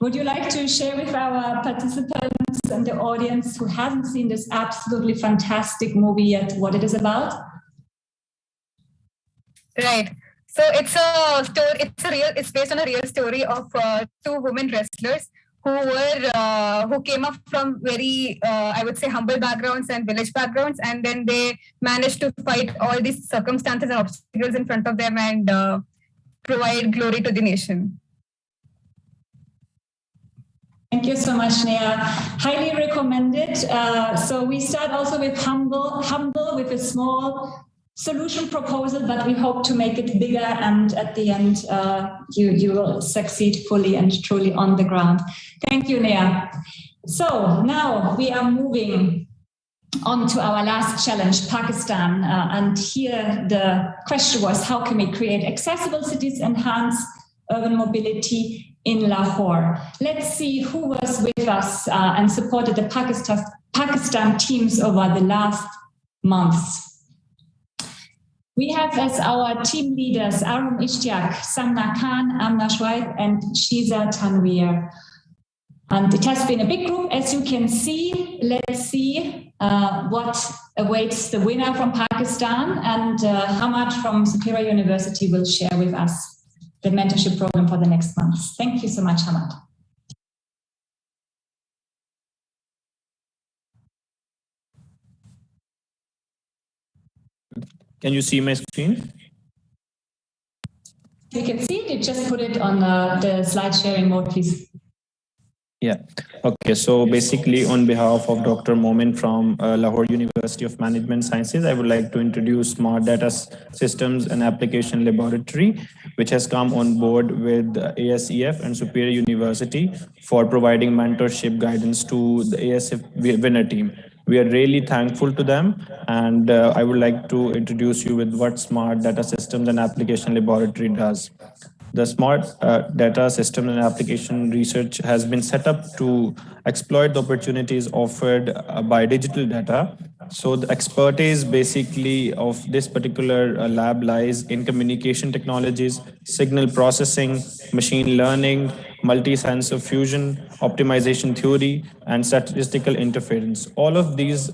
Would you like to share with our participants and the audience who hasn't seen this absolutely fantastic movie yet what it is about? Right. So it's a story. It's based on a real story of two women wrestlers who came up from very, I would say, humble backgrounds and village backgrounds, and then they managed to fight all these circumstances and obstacles in front of them and provide glory to the nation. Thank you so much, Neha. Highly recommended. So we start also with humble with a small solution proposal, but we hope to make it bigger, and at the end, you will succeed fully and truly on the ground. Thank you, Neha. So now we are moving on to our last challenge, Pakistan. And here the question was, how can we create accessible cities, enhance urban mobility in Lahore. Let's see who was with us and supported the Pakistan teams over the last months. We have as our team leaders Arum Ishtiaq, Samna Khan, Amna Shwaib, and Shiza Tanweer. And it has been a big group, as you can see. Let's see what awaits the winner from Pakistan, and Hamad from Superior University will share with us the mentorship program for the next months. Thank you so much, Hamad. Can you see my screen? You can see it. You just put it on the slide sharing mode, please. Yeah. Okay. So basically, on behalf of Dr. Momin from Lahore University of Management Sciences, I would like to introduce Smart Data Systems and Application Laboratory, which has come on board with ASEF and Superior University for providing mentorship guidance to the ASEF winner team. We are really thankful to them, and I would like to introduce you with what Smart Data Systems and Application Laboratory does. The Smart Data System and Application Research has been set up to exploit the opportunities offered by digital data. So the expertise basically of this particular lab lies in communication technologies, signal processing, machine learning, multi-sensor fusion, optimization theory, and statistical interference. All of these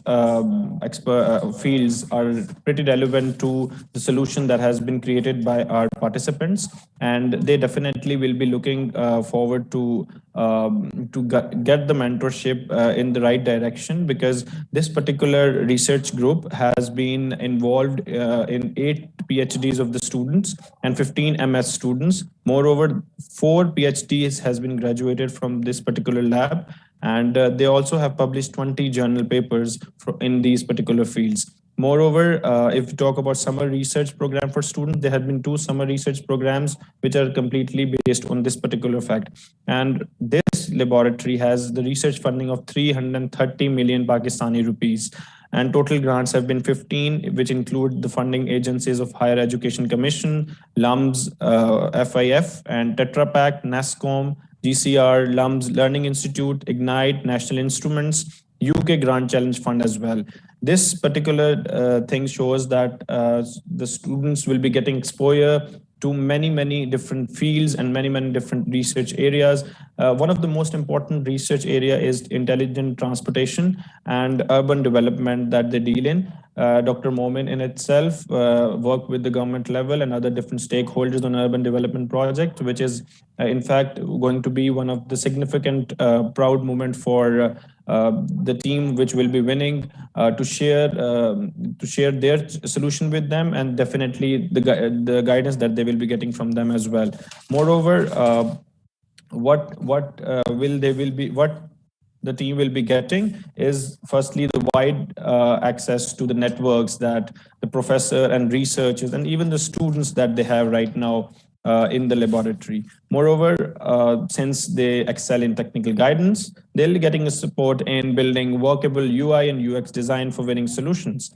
fields are pretty relevant to the solution that has been created by our participants, and they definitely will be looking forward to get the mentorship in the right direction, because this particular research group has been involved in 8 PhDs of the students and 15 MS students. Moreover, 4 PhDs has been graduated from this particular lab, and they also have published 20 journal papers in these particular fields. Moreover, if we talk about summer research program for students, there have been 2 summer research programs which are completely based on this particular fact. And this laboratory has the research funding of 330 million Pakistani rupees. And total grants have been 15, which include the funding agencies of Higher Education Commission, LUMS, FIF, and Tetra Pak, NASCOM, GCR, LUMS Learning Institute, Ignite, National Instruments, UK Grant Challenge Fund as well. This particular thing shows that the students will be getting exposure to many different fields and many different research areas. One of the most important research area is intelligent transportation and urban development that they deal in. Dr. Momin in itself worked with the government level and other different stakeholders on urban development project, which is in fact going to be one of the significant proud moment for the team which will be winning to share their solution with them, and definitely the guidance that they will be getting from them as well. Moreover, what the team will be getting is firstly the wide access to the networks that the professor and researchers and even the students that they have right now in the laboratory. Moreover, since they excel in technical guidance, they'll be getting a support in building workable UI and UX design for winning solutions.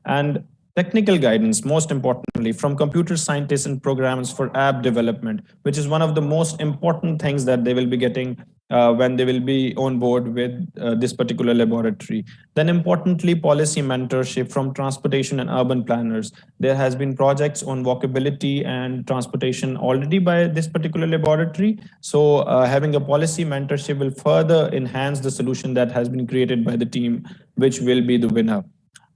And technical guidance, most importantly, from computer scientists and programmers for app development, which is one of the most important things that they will be getting when they will be on board with this particular laboratory. Then importantly, policy mentorship from transportation and urban planners. There has been projects on walkability and transportation already by this particular laboratory. So having a policy mentorship will further enhance the solution that has been created by the team, which will be the winner.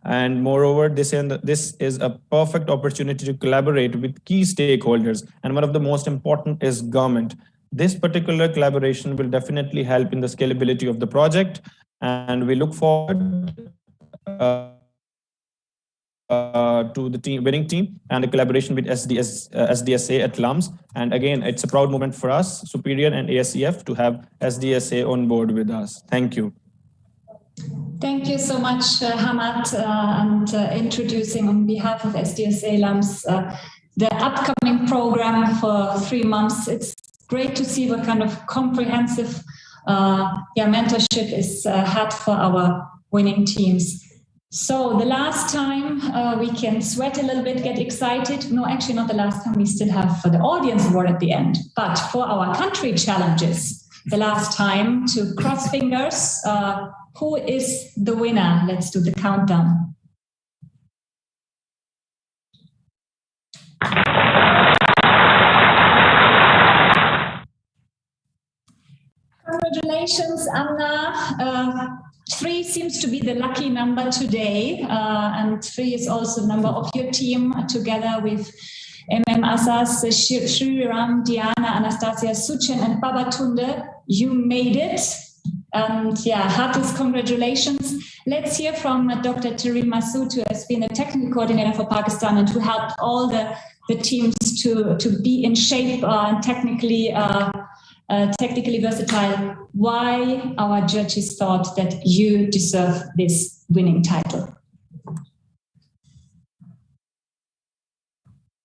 And moreover, this is a perfect opportunity to collaborate with key stakeholders. And one of the most important is government. This particular collaboration will definitely help in the scalability of the project. And we look forward to the winning team and the collaboration with SDSA at LUMS. And again, it's a proud moment for us, Superior and ASEF, to have SDSA on board with us. Thank you. Thank you so much, Hamad, and introducing on behalf of SDSA LUMS the upcoming program for 3 months. It's great to see what kind of comprehensive mentorship is had for our winning teams. So the last time we can sweat a little bit, get excited. No, actually not the last time. We still have for the audience award at the end. But for our country challenges, the last time to cross fingers. Who is the winner? Let's do the countdown. Congratulations, Anna. 3 seems to be the lucky number today, and 3 is also the number of your team, together with Asas, Shriram, Diana, Anastasia, Suchen, and Babatunde. You made it. And yeah, heartiest congratulations. Let's hear from Dr. Tareem Massoud, who has been a technical coordinator for Pakistan and who helped all the teams to be in shape and technically versatile. Why our judges thought that you deserve this winning title.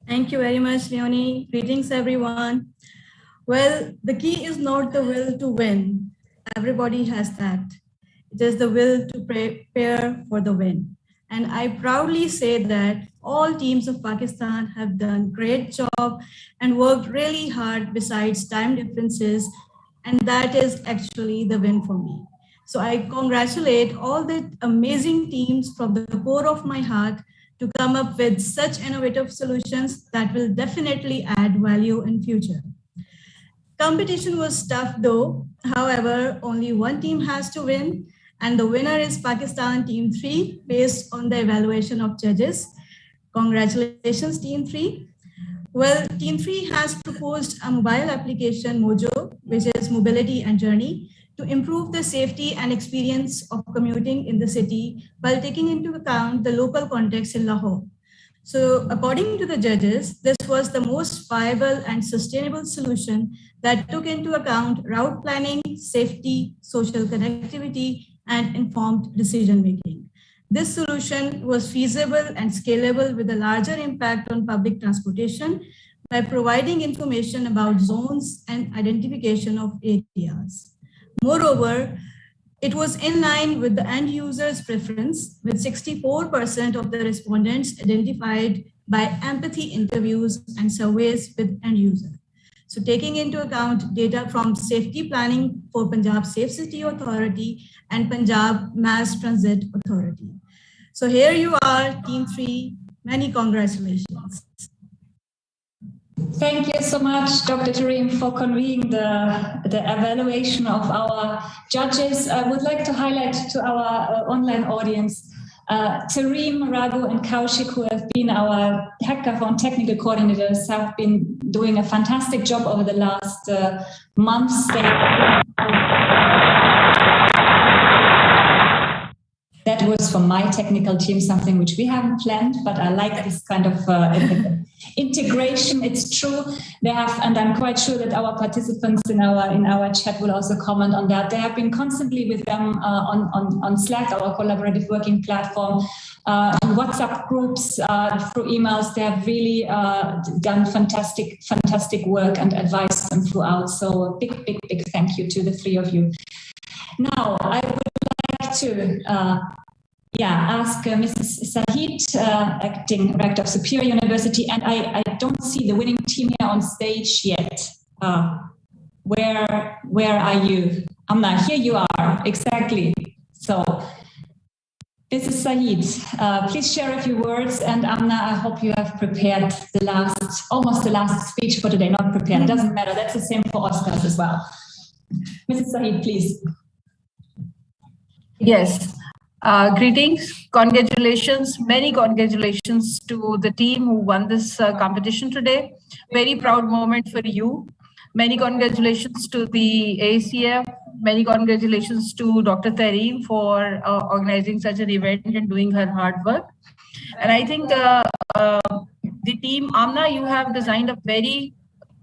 Thank you very much, Leonie. Greetings, everyone. Well, the key is not the will to win. Everybody has that. It is the will to prepare for the win. And I proudly say that all teams of Pakistan have done great job and worked really hard besides time differences. And that is actually the win for me. So I congratulate all the amazing teams from the core of my heart to come up with such innovative solutions that will definitely add value in future. Competition was tough though. However, only one team has to win, and the winner is Pakistan Team 3 based on the evaluation of judges. Congratulations, Team 3. Well, Team 3 has proposed a mobile application, Mojo, which is mobility and journey, to improve the safety and experience of commuting in the city while taking into account the local context in Lahore. So according to the judges, this was the most viable and sustainable solution that took into account route planning, safety, social connectivity, and informed decision-making. This solution was feasible and scalable with a larger impact on public transportation by providing information about zones and identification of areas. Moreover, it was in line with the end user's preference, with 64% of the respondents identified by empathy interviews and surveys with end user. So taking into account data from safety planning for Punjab Safe City Authority and Punjab Mass Transit Authority. So here you are, Team 3, many congratulations. Thank you so much, Dr. Tareem, for convening the evaluation of our judges. I would like to highlight to our online audience, Tareem, Raghu, and Kaushik, who have been our Hackathon technical coordinators, have been doing a fantastic job over the last months. That was for my technical team, something which we haven't planned, but I like this kind of integration. It's true. They have, and I'm quite sure that our participants in our chat will also comment on that. They have been constantly with them on Slack, our collaborative working platform, WhatsApp groups, through emails. They have really done fantastic work and advised them throughout. So big thank you to the 3 of you. Now, I would like to ask Mrs. Sahid, Acting Rector of Superior University, and I don't see the winning team here on stage yet. Where are you? Amna, here you are, exactly. So, Mrs. Sahid, please share a few words, and Amna, I hope you have prepared almost the last speech for today. Not prepared, doesn't matter, that's the same for Oscars as well. Mrs. Sahid, please. Yes. Greetings, congratulations, many congratulations to the team who won this competition today. Very proud moment for you. Many congratulations to the ASEF. Many congratulations to Dr. Tareem for organizing such an event and doing her hard work. And I think the team, Amna, you have designed a very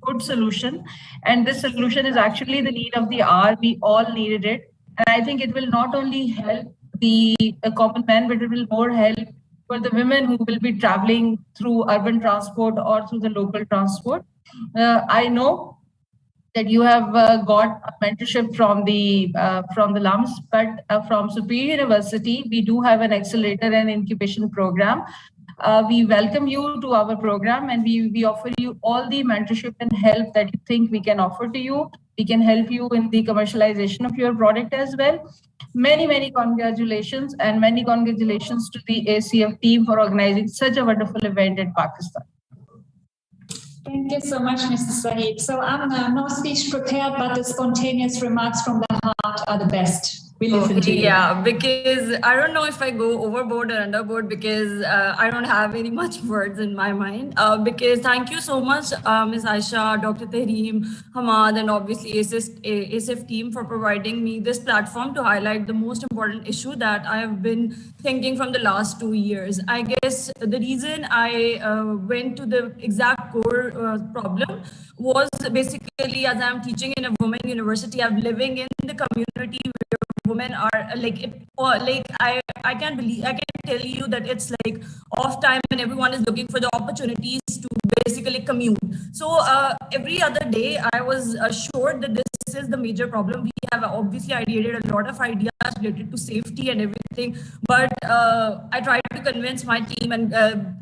good solution. And this solution is actually the need of the hour. We all needed it. And I think it will not only help the common man, but it will more help for the women who will be traveling through urban transport or through the local transport. I know that you have got a mentorship from the LUMS, but from Superior University, we do have an accelerator and incubation program. We welcome you to our program, and we offer you all the mentorship and help that you think we can offer to you. We can help you in the commercialization of your product as well. Many congratulations, and many congratulations to the ASEF team for organizing such a wonderful event in Pakistan. Thank you so much, Mr. Sahib. So Amna, no speech prepared, but the spontaneous remarks from the heart are the best. We listen to you. Yeah, because I don't know if I go overboard or underboard, because I don't have any much words in my mind. Because thank you so much, Ms. Aisha, Dr. Tahreem, Hamad, and obviously ASEF team for providing me this platform to highlight the most important issue that I have been thinking from the last 2 years. I guess the reason I went to the exact core problem was basically, as I'm teaching in a women university, I'm living in the community where women are I can tell you that it's like off time and everyone is looking for the opportunities to basically commute. So every other day I was assured that this is the major problem. We have obviously ideated a lot of ideas related to safety and everything, but I tried to convince my team and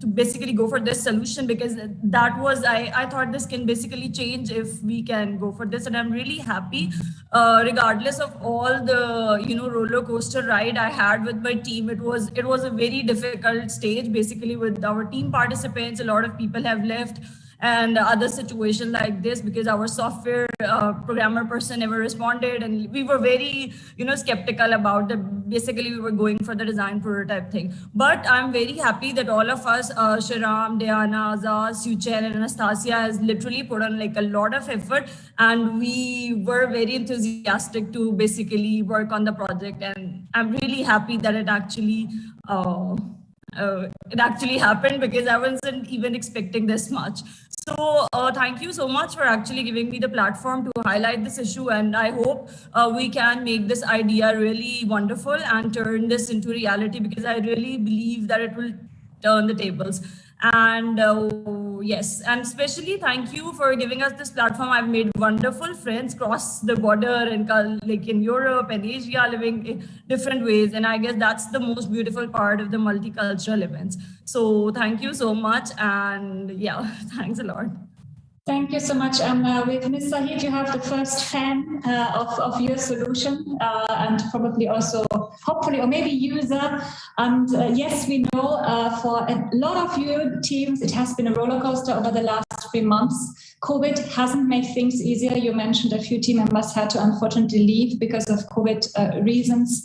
to basically go for this solution, because that was, I thought this can basically change if we can go for this. And I'm really happy, regardless of all the roller coaster ride I had with my team. It was a very difficult stage, basically, with our team participants. A lot of people have left, and other situations like this, because our software programmer person never responded, and we were very skeptical about that. Basically, we were going for the design prototype thing. But I'm very happy that all of us, Shiram, Diana, Azaz, Suchen, and Anastasia, has literally put on like a lot of effort, and we were very enthusiastic to basically work on the project. And I'm really happy that it actually happened, because I wasn't even expecting this much. So thank you so much for actually giving me the platform to highlight this issue, and I hope we can make this idea really wonderful and turn this into reality, because I really believe that it will turn the tables. And yes, and especially thank you for giving us this platform. I've made wonderful friends across the border, and like in Europe and Asia, living in different ways. And I guess that's the most beautiful part of the multicultural events. So thank you so much. And yeah, thanks a lot. Thank you so much. With Ms. Sahib, you have the first fan of your solution, and probably also, hopefully, or maybe user. And yes, we know for a lot of your teams, it has been a roller coaster over the last 3 months. COVID hasn't made things easier. You mentioned a few team members had to unfortunately leave because of COVID reasons.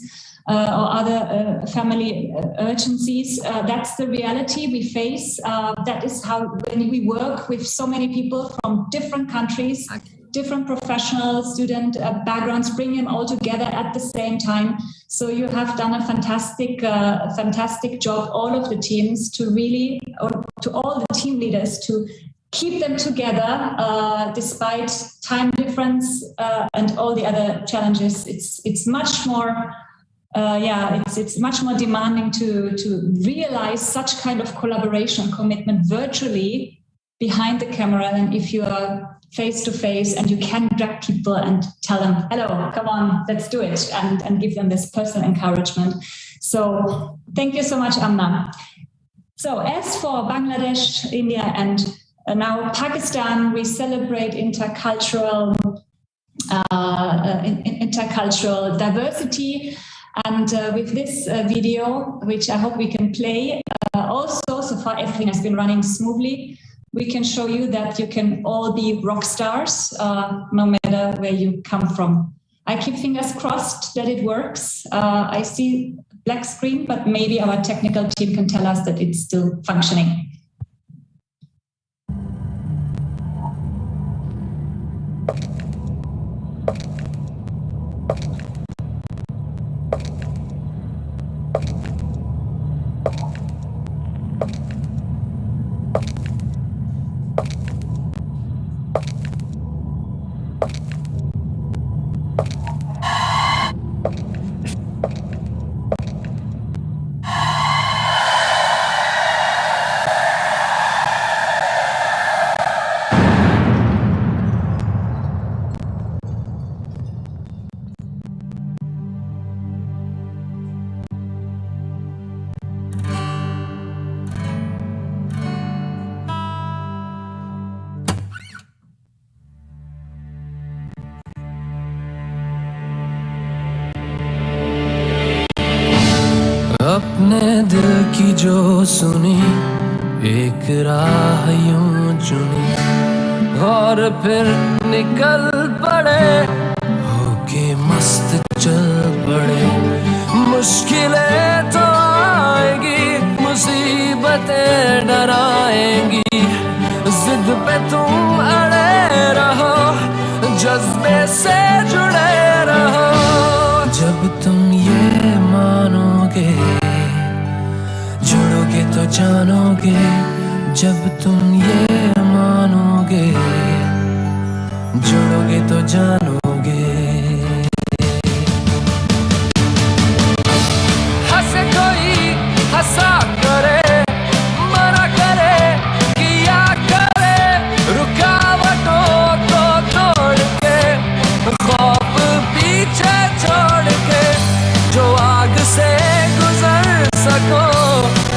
Or other family urgencies. That's the reality we face. That is how, when we work with so many people from different countries, different professional student backgrounds, bring them all together at the same time. So you have done a fantastic job, all of the teams, to really, or to all the team leaders, to keep them together despite time difference and all the other challenges. It's much more. It's much more demanding to realize such kind of collaboration commitment virtually behind the camera than if you are face to face and you can grab people and tell them, hello, come on, let's do it, and give them this personal encouragement. So thank you so much, Amna. So as for Bangladesh, India, and now Pakistan, we celebrate intercultural diversity. And with this video, which I hope we can play, also, so far everything has been running smoothly. We can show you that you can all be rock stars, no matter where you come from. I keep fingers crossed that it works. I see black screen, but maybe our technical team can tell us that it's still functioning. जो सुनी एक राह यूं चुनी और फिर निकल पड़े होके मस्त चल पड़े मुश्किलें तो आएगी मुसीबतें डराएंगी जिद पे तुम अड़े रहो जज्बे से जुड़े रहो जब तुम ये मानोगे जुड़ोगे तो जानोगे जब तुम ये मानोगे जुड़ोगे तो जानोगे हंसे कोई हंसा करे मना करे किया करे रुकावटों को तोड़ के खौफ पीछे छोड़ के जो आग से गुजर सको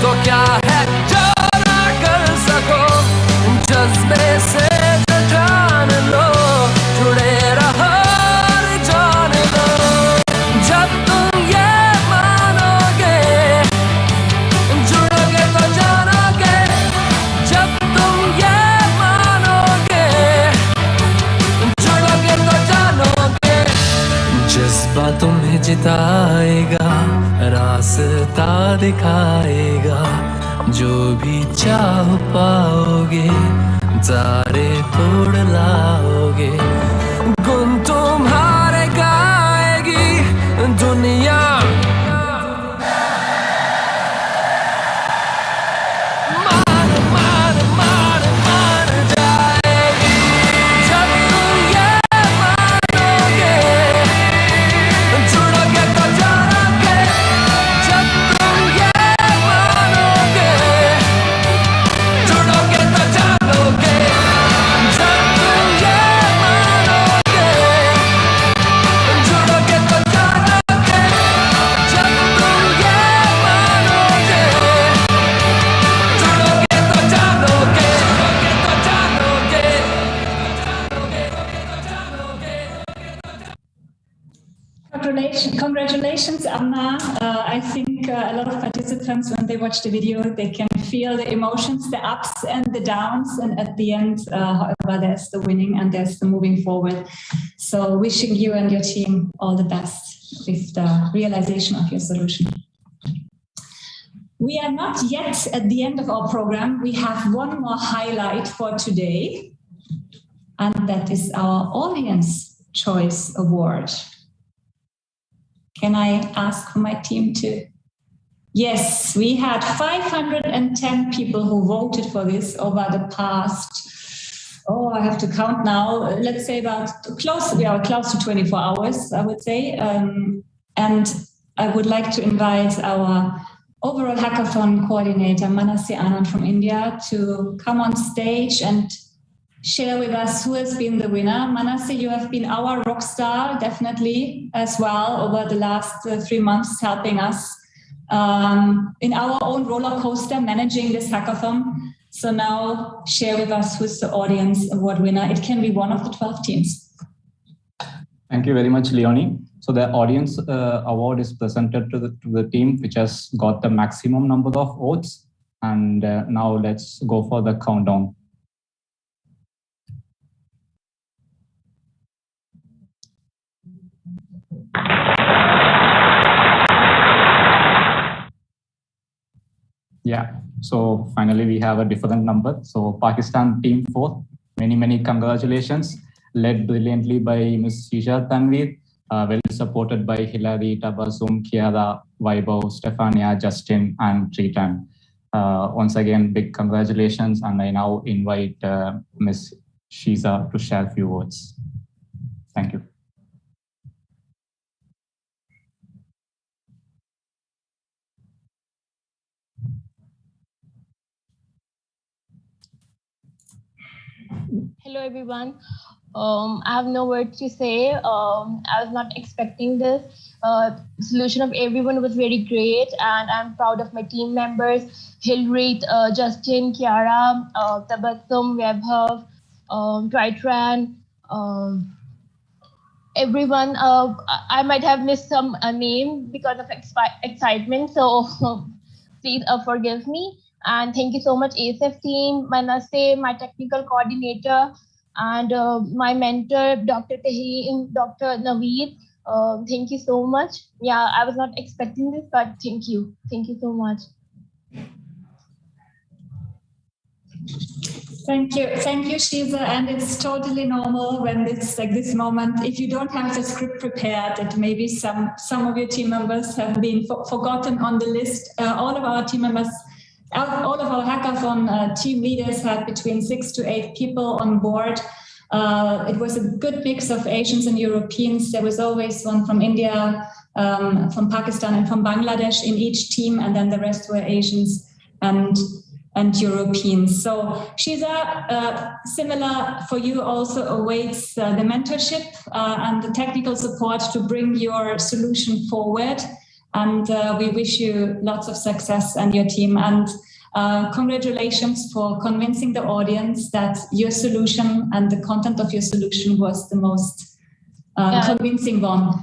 तो क्या है जो ना कर सको जज्बे से जान लो जुड़े रहो और जान लो जब तुम ये मानोगे जुड़ोगे तो जानोगे जब तुम ये मानोगे जुड़ोगे तो जानोगे जज्बा तुम्हें जिताएगा रास्ता दिखाएगा जो भी चाह पाओगे तारे तोड़ लाओगे गुन तुम्हारे गाएगी दुनिया मान मान मान मान जाएगी जब तुम ये मानोगे जुड़ोगे तो जानोगे जब तुम ये मानोगे जुड़ोगे तो जानोगे जब तुम ये मानोगे जुड़ोगे तो जानोगे जब तुम ये मानोगे जुड़ोगे तो जानोगे Congratulations, Anna. I think a lot of participants, when they watch the video, they can feel the emotions, the ups and the downs. And at the end, however, there's the winning and there's the moving forward. So wishing you and your team all the best with the realization of your solution. We are not yet at the end of our program. We have one more highlight for today, and that is our Audience Choice Award. Can I ask for my team to? Yes, we had 510 people who voted for this over the past, I have to count now, let's say we are close to 24 hours, I would say. And I would like to invite our overall hackathon coordinator, Manasi Anand from India, to come on stage and share with us who has been the winner. Manasi, you have been our rock star, definitely, as well, over the last 3 months, helping us in our own roller coaster, managing this hackathon. So now share with us who's the Audience Award winner. It can be one of the 12 teams. Thank you very much, Leonie. So the Audience Award is presented to the team which has got the maximum number of votes. And now let's go for the countdown. Yeah, so finally we have a different number. So Pakistan team 4, many congratulations, led brilliantly by Ms. Shisha Tanveer, well supported by Hilary, Tabasum, Kiara, Vaibhav, Stefania, Justin, and Tritan. Once again, big congratulations, and I now invite Ms. Shiza to share a few words. Thank you. Hello, everyone. I have no words to say. I was not expecting this. Solution of everyone was very great, and I'm proud of my team members, Hilary, Justin, Kiara, Tabassum, Vaibhav, Tritran, everyone. I might have missed some name because of excitement, so please forgive me. And thank you so much, ASEF team, my Nase, my technical coordinator, and my mentor, Dr. Tahir, Dr. Naveed. Thank you so much. Yeah, I was not expecting this, but thank you. Thank you so much. Thank you, Shiza. And it's totally normal when it's like this moment. If you don't have the script prepared, that maybe some of your team members have been forgotten on the list. All of our team members, all of our hackathon team leaders had between 6 to 8 people on board. It was a good mix of Asians and Europeans. There was always one from India, from Pakistan, and from Bangladesh in each team, and then the rest were Asians and Europeans. So Shiza, similar for you also awaits the mentorship and the technical support to bring your solution forward. And we wish you lots of success and your team. And congratulations for convincing the audience that your solution and the content of your solution was the most convincing one.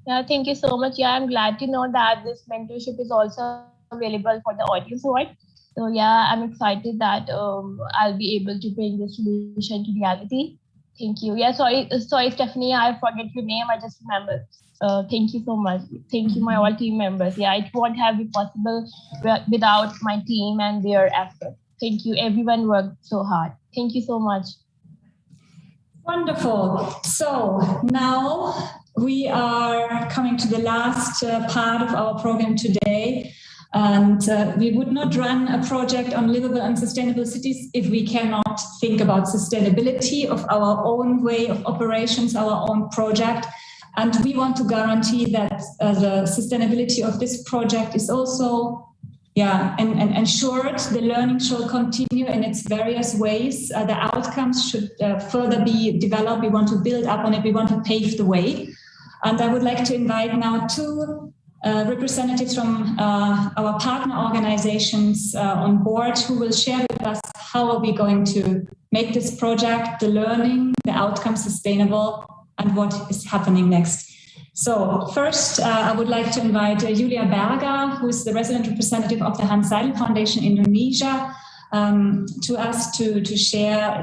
Yeah, thank you so much. Yeah, I'm glad to know that this mentorship is also available for the audience, right? So yeah, I'm excited that I'll be able to bring the solution to reality. Thank you. Yeah, sorry, Stephanie, I forget your name. I just remembered. Thank you so much. Thank you, my all team members. Yeah, it won't have been possible without my team and their effort. Thank you. Everyone worked so hard. Thank you so much. Wonderful. So now we are coming to the last part of our program today. And we would not run a project on livable and sustainable cities if we cannot think about sustainability of our own way of operations, our own project. And we want to guarantee that the sustainability of this project is also ensured. The learning shall continue in its various ways. The outcomes should further be developed. We want to build up on it. We want to pave the way. And I would like to invite now two representatives from our partner organizations on board who will share with us how are we going to make this project, the learning, the outcome sustainable, and what is happening next. So first, I would like to invite Julia Berger, who is the resident representative of the Hans Seidel Foundation Indonesia, to us to share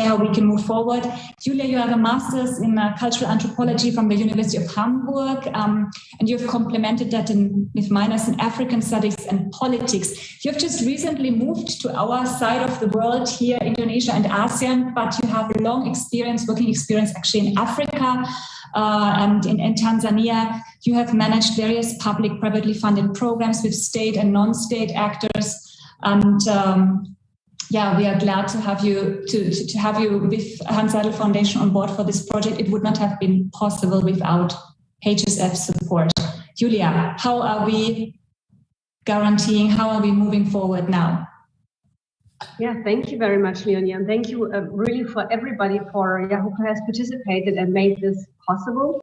how we can move forward. Julia, you have a master's in cultural anthropology from the University of Hamburg, and you have complemented that with minors in African studies and politics. You have just recently moved to our side of the world here, Indonesia and ASEAN, but you have a long experience, working experience actually in Africa and in Tanzania. You have managed various public, privately funded programs with state and non-state actors. And we are glad to have you to have you with Hans Seidel Foundation on board for this project. It would not have been possible without HSF support. Julia, how are we guaranteeing? How are we moving forward now? Yeah, thank you very much, Leonie, and thank you really for everybody who has participated and made this possible.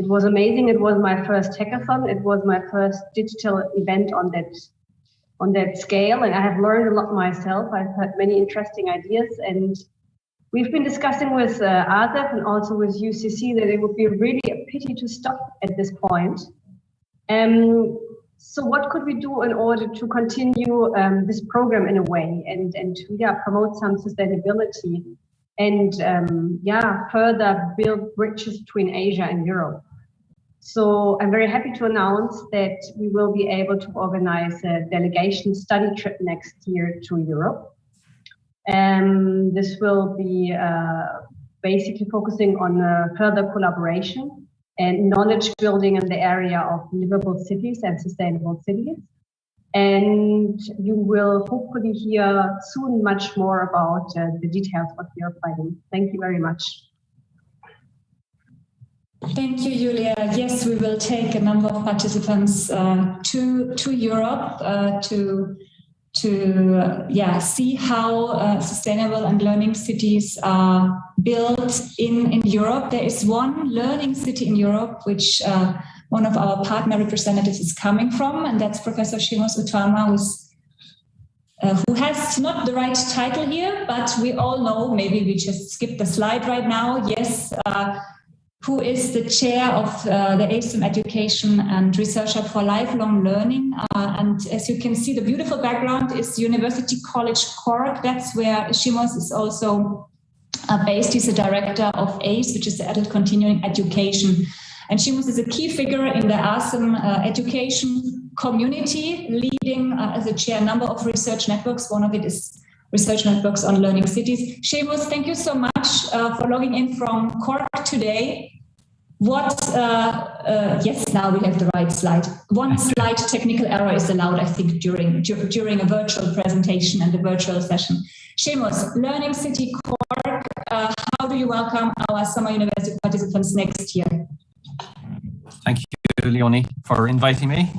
It was amazing. It was my first hackathon. It was my first digital event on that scale, and I have learned a lot myself. I've had many interesting ideas, and we've been discussing with ASEF and also with UCC that it would be really a pity to stop at this point. So what could we do in order to continue this program in a way and to promote some sustainability and further build bridges between Asia and Europe? So I'm very happy to announce that we will be able to organize a delegation study trip next year to Europe. This will be basically focusing on further collaboration and knowledge building in the area of livable cities and sustainable cities. And you will hopefully hear soon much more about the details what we are planning. Thank you very much. Thank you, Julia. Yes, we will take a number of participants to Europe to see how sustainable and learning cities are built in Europe. There is one learning city in Europe which one of our partner representatives is coming from, and that's Professor Shimos Utama, who has not the right title here, but we all know, maybe we just skip the slide right now. Yes, who is the chair of the ASEM Education and Research Hub for Lifelong Learning. And as you can see, the beautiful background is University College Cork. That's where Shimos is also based. He's the director of ACE, which is the Adult Continuing Education. And Shimos is a key figure in the ASEM education community, leading as a chair a number of research networks. One of it is Research Networks on Learning Cities. Shimos, thank you so much for logging in from Cork today. Yes, now we have the right slide. One slight technical error is allowed, I think, during a virtual presentation and a virtual session. Shimos, Learning City Cork, how do you welcome our Summer University participants next year? Thank you, Leonie, for inviting me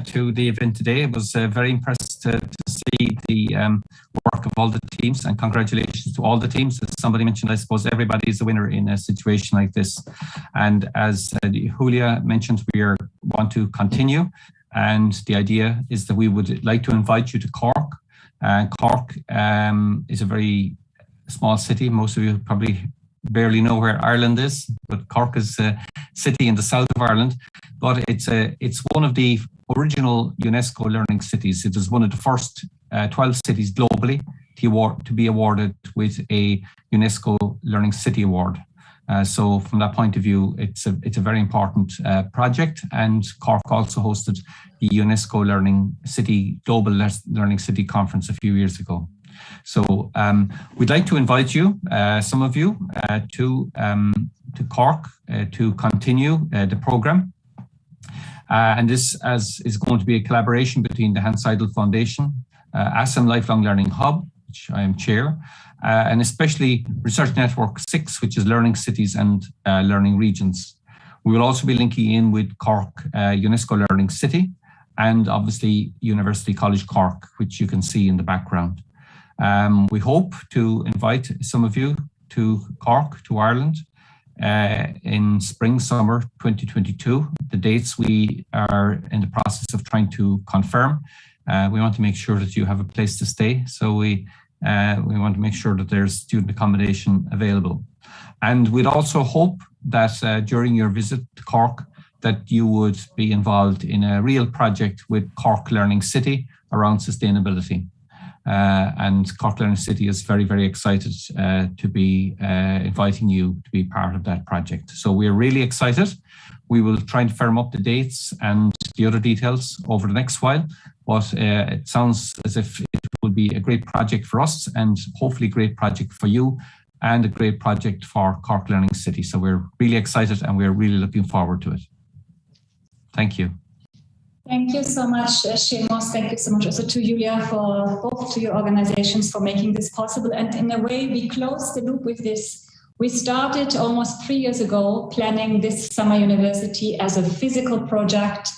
to the event today. I was very impressed to see the work of all the teams, and congratulations to all the teams. As somebody mentioned, I suppose everybody is a winner in a situation like this. And as Julia mentioned, we want to continue. And the idea is that we would like to invite you to Cork. Cork is a very small city. Most of you probably barely know where Ireland is, but Cork is a city in the south of Ireland. But it's one of the original UNESCO learning cities. It is one of the first 12 cities globally to be awarded with a UNESCO Learning City Award. So from that point of view, it's a very important project. And Cork also hosted the UNESCO Global Learning City Conference a few years ago. So we'd like to invite you, some of you, to Cork to continue the program. And this is going to be a collaboration between the Hans Seidel Foundation, ASEM Lifelong Learning Hub, which I am chair, and especially Research Network 6, which is Learning Cities and Learning Regions. We will also be linking in with Cork UNESCO Learning City, and obviously University College Cork, which you can see in the background. We hope to invite some of you to Cork, to Ireland, in spring, summer 2022. The dates we are in the process of trying to confirm. We want to make sure that you have a place to stay. So we want to make sure that there's student accommodation available. And we'd also hope that during your visit to Cork, that you would be involved in a real project with Cork Learning City around sustainability. And Cork Learning City is very, very excited to be inviting you to be part of that project. So we're really excited. We will try and firm up the dates and the other details over the next while, but it sounds as if it will be a great project for us and hopefully a great project for you and a great project for Cork Learning City. So we're really excited and we're really looking forward to it. Thank you. Thank you so much, Shimos. Thank you so much also to Julia, for both to your organizations for making this possible. And in a way, we closed the loop with this. We started almost 3 years ago planning this summer university as a physical project,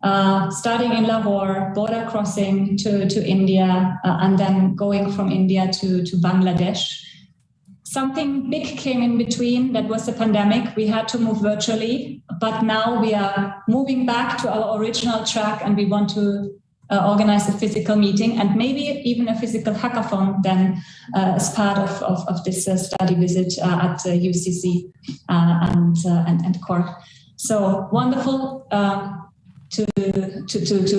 starting in Lahore, border crossing to India, and then going from India to Bangladesh. Something big came in between, that was the pandemic. We had to move virtually, but now we are moving back to our original track and we want to organize a physical meeting and maybe even a physical hackathon then as part of this study visit at UCC and Cork. So wonderful to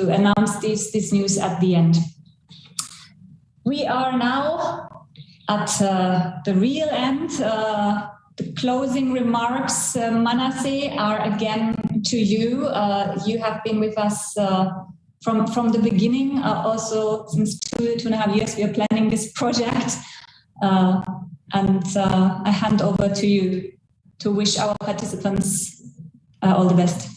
announce this news at the end. We are now at the real end. The closing remarks, Manasseh, are again to you. You have been with us from the beginning, also since 2.5 years we are planning this project. And I hand over to you to wish our participants all the best.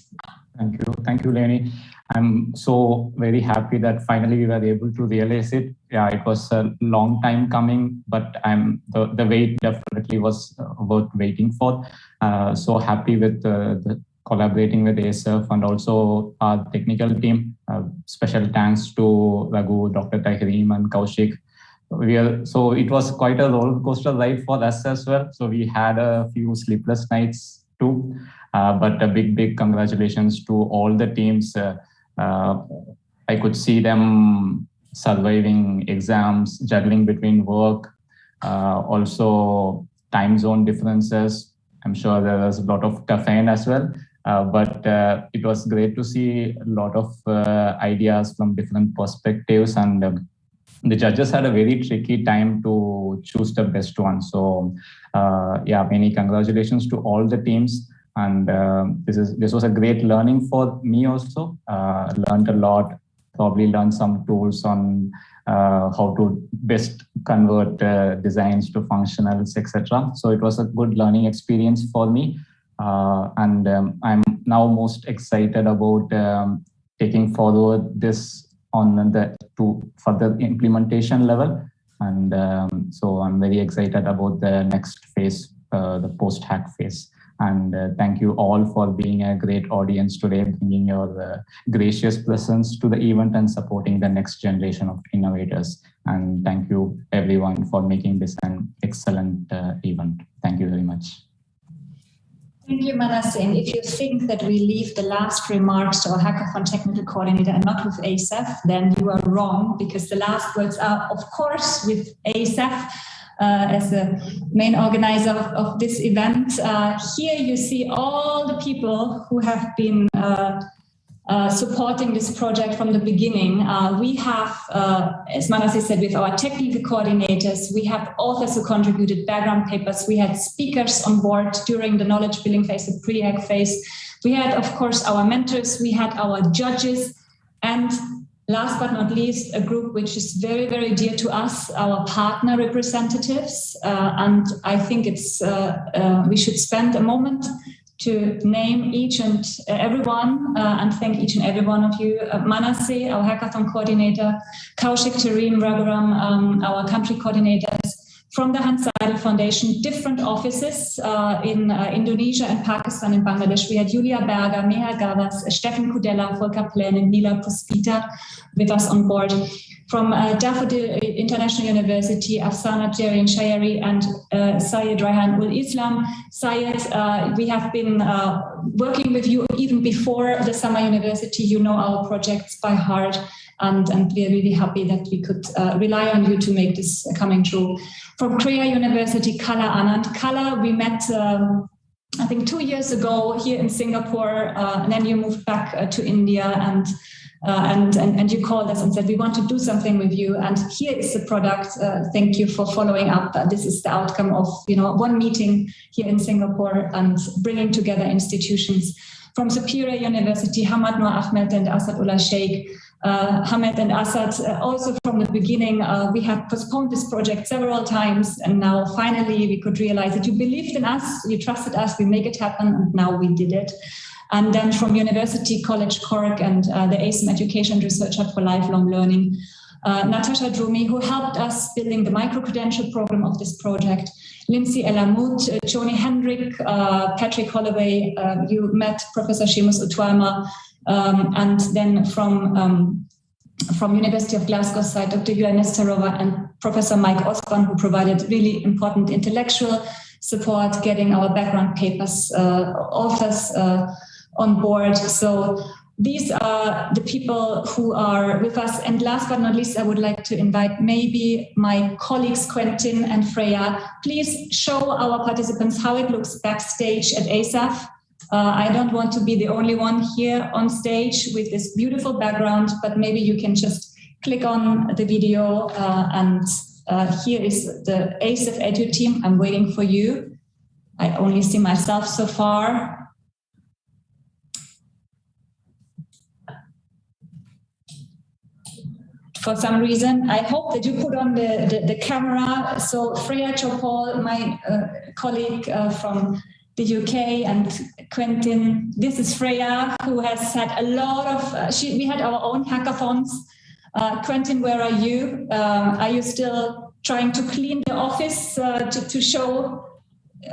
Thank you, Leonie. I'm so very happy that finally we were able to realize it. Yeah, it was a long time coming, but the wait definitely was worth waiting for. So happy with the collaborating with ASEF and also our technical team. Special thanks to Raghu, Dr. Tahirim and Kaushik. So it was quite a roller coaster ride for us as well. So we had a few sleepless nights too, but a big congratulations to all the teams. I could see them surviving exams, juggling between work, also time zone differences, I'm sure there was a lot of caffeine as well. But it was great to see a lot of ideas from different perspectives, and the judges had a very tricky time to choose the best one. So yeah, many congratulations to all the teams. And this was a great learning for me also. Learned a lot, probably learned some tools on how to best convert designs to functionals, etc. So it was a good learning experience for me. And I'm now most excited about taking forward this on the to further implementation level. And so I'm very excited about the next phase, the post-hack phase. And thank you all for being a great audience today, bringing your gracious presence to the event and supporting the next generation of innovators. And thank you everyone for making this an excellent event. Thank you very much. Thank you, Manasseh. And if you think that we leave the last remarks to our Hackathon technical coordinator and not with ASEF, then you are wrong, because the last words are, of course, with ASEF as the main organizer of this event. Here you see all the people who have been supporting this project from the beginning. We have, as Manasseh said, with our technical coordinators, we have authors who contributed background papers. We had speakers on board during the knowledge building phase, the pre-hack phase. We had, of course, our mentors. We had our judges. And last but not least, a group which is very, very dear to us, our partner representatives. And I think it's we should spend a moment to name each and everyone and thank each and every one of you. Manasseh, our hackathon coordinator, Kaushik, Tareem, Raghuram, our country coordinators, from the Hans Seidel Foundation, different offices in Indonesia and Pakistan and Bangladesh. We had Julia Berger, Meher Gavas, Steffen Kudella, Volker Plen, and Nila Puspita with us on board. From Daffodil International University, Afsana Jarian Shayari and Syed Raihan Ul Islam. Syed, we have been working with you even before the Summer University. You know our projects by heart, and we are really happy that we could rely on you to make this coming true. From Korea University, Kala Anand. Kala, we met I think 2 years ago here in Singapore, and then you moved back to India, and you called us and said, we want to do something with you, and here is the product. Thank you for following up. This is the outcome of one meeting here in Singapore and bringing together institutions. From Superior University, Hamad Noor Ahmed and Asad Ullah Sheikh. Hamed and Asad, also from the beginning, we have postponed this project several times, and now finally we could realize that you believed in us, you trusted us, we make it happen, and now we did it. And then from University College Cork and the ASEM Education Research Hub for Lifelong Learning, Natasha Drumi, who helped us building the micro-credential program of this project, Lindsay Elamut, Joni Hendrick, Patrick Holloway, you met Professor Seamus Utwama, and then from University of Glasgow side, Dr. Yulia Nestorova and Professor Mike Osborne, who provided really important intellectual support, getting our background papers, authors on board. So these are the people who are with us. And last but not least, I would like to invite maybe my colleagues, Quentin and Freya. Please show our participants how it looks backstage at ASEF. I don't want to be the only one here on stage with this beautiful background, but maybe you can just click on the video and here is the ASEF Edu team. I'm waiting for you. I only see myself so far. For some reason, I hope that you put on the camera. So Freya Chopol, my colleague from the UK, and Quentin. This is Freya, who has had a lot of, we had our own hackathons. Quentin, where are you? Are you still trying to clean the office to show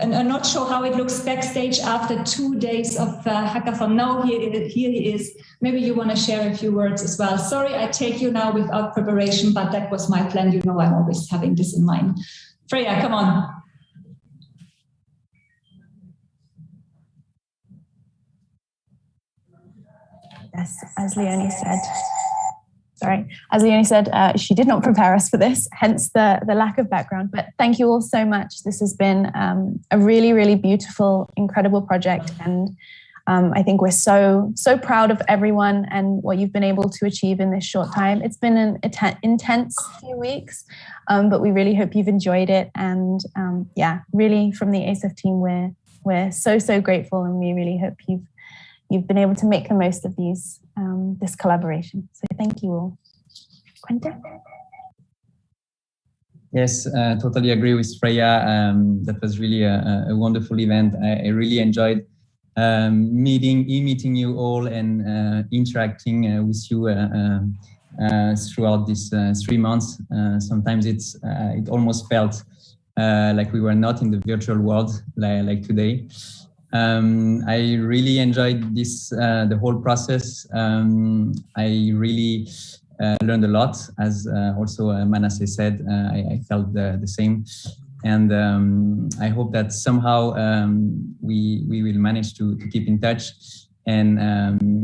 and not show how it looks backstage after 2 days of hackathon? No, here he is. Maybe you want to share a few words as well. Sorry, I take you now without preparation, but that was my plan. You know, I'm always having this in mind. Freya, come on. Yes, as Leonie said, Sorry, as Leonie said, she did not prepare us for this, hence the lack of background. But thank you all so much. This has been a really, really beautiful, incredible project. And I think we're so proud of everyone and what you've been able to achieve in this short time. It's been an intense few weeks, but we really hope you've enjoyed it. And yeah, really from the ASEF team, we're so grateful, and we really hope you've been able to make the most of this collaboration. So thank you all. Quentin? Yes, totally agree with Freya. That was really a wonderful event. I really enjoyed meeting you all and interacting with you throughout these 3 months. Sometimes it almost felt like we were not in the virtual world like today. I really enjoyed the whole process. I really learned a lot, as also Manasseh said. I felt the same. And I hope that somehow we will manage to keep in touch. And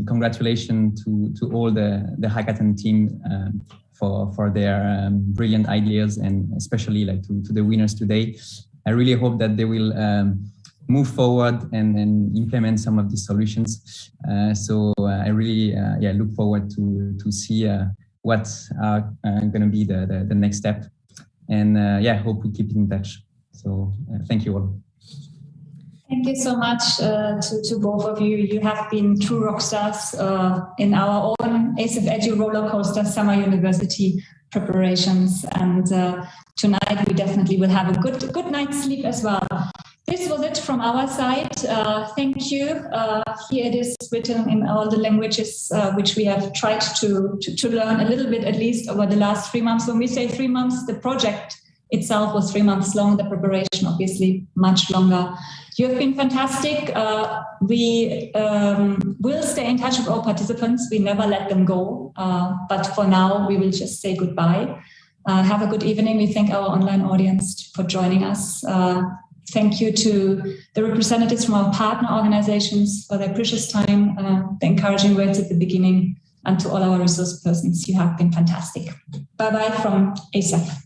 congratulations to all the Hackathon team for their brilliant ideas, and especially to the winners today. I really hope that they will move forward and implement some of these solutions. So I really look forward to see what's going to be the next step. And hope we keep in touch. So thank you all. Thank you so much to both of you. You have been true rock stars in our own ASEF Edu roller coaster Summer University preparations. And tonight we definitely will have a good night's sleep as well. This was it from our side. Thank you. Here it is written in all the languages which we have tried to learn a little bit, at least over the last 3 months. When we say 3 months, the project itself was 3 months long, the preparation obviously much longer. You have been fantastic. We will stay in touch with all participants. We never let them go. But for now, we will just say goodbye. Have a good evening. We thank our online audience for joining us. Thank you to the representatives from our partner organizations for their precious time, the encouraging words at the beginning, and to all our resource persons. You have been fantastic. Bye-bye from ASEF.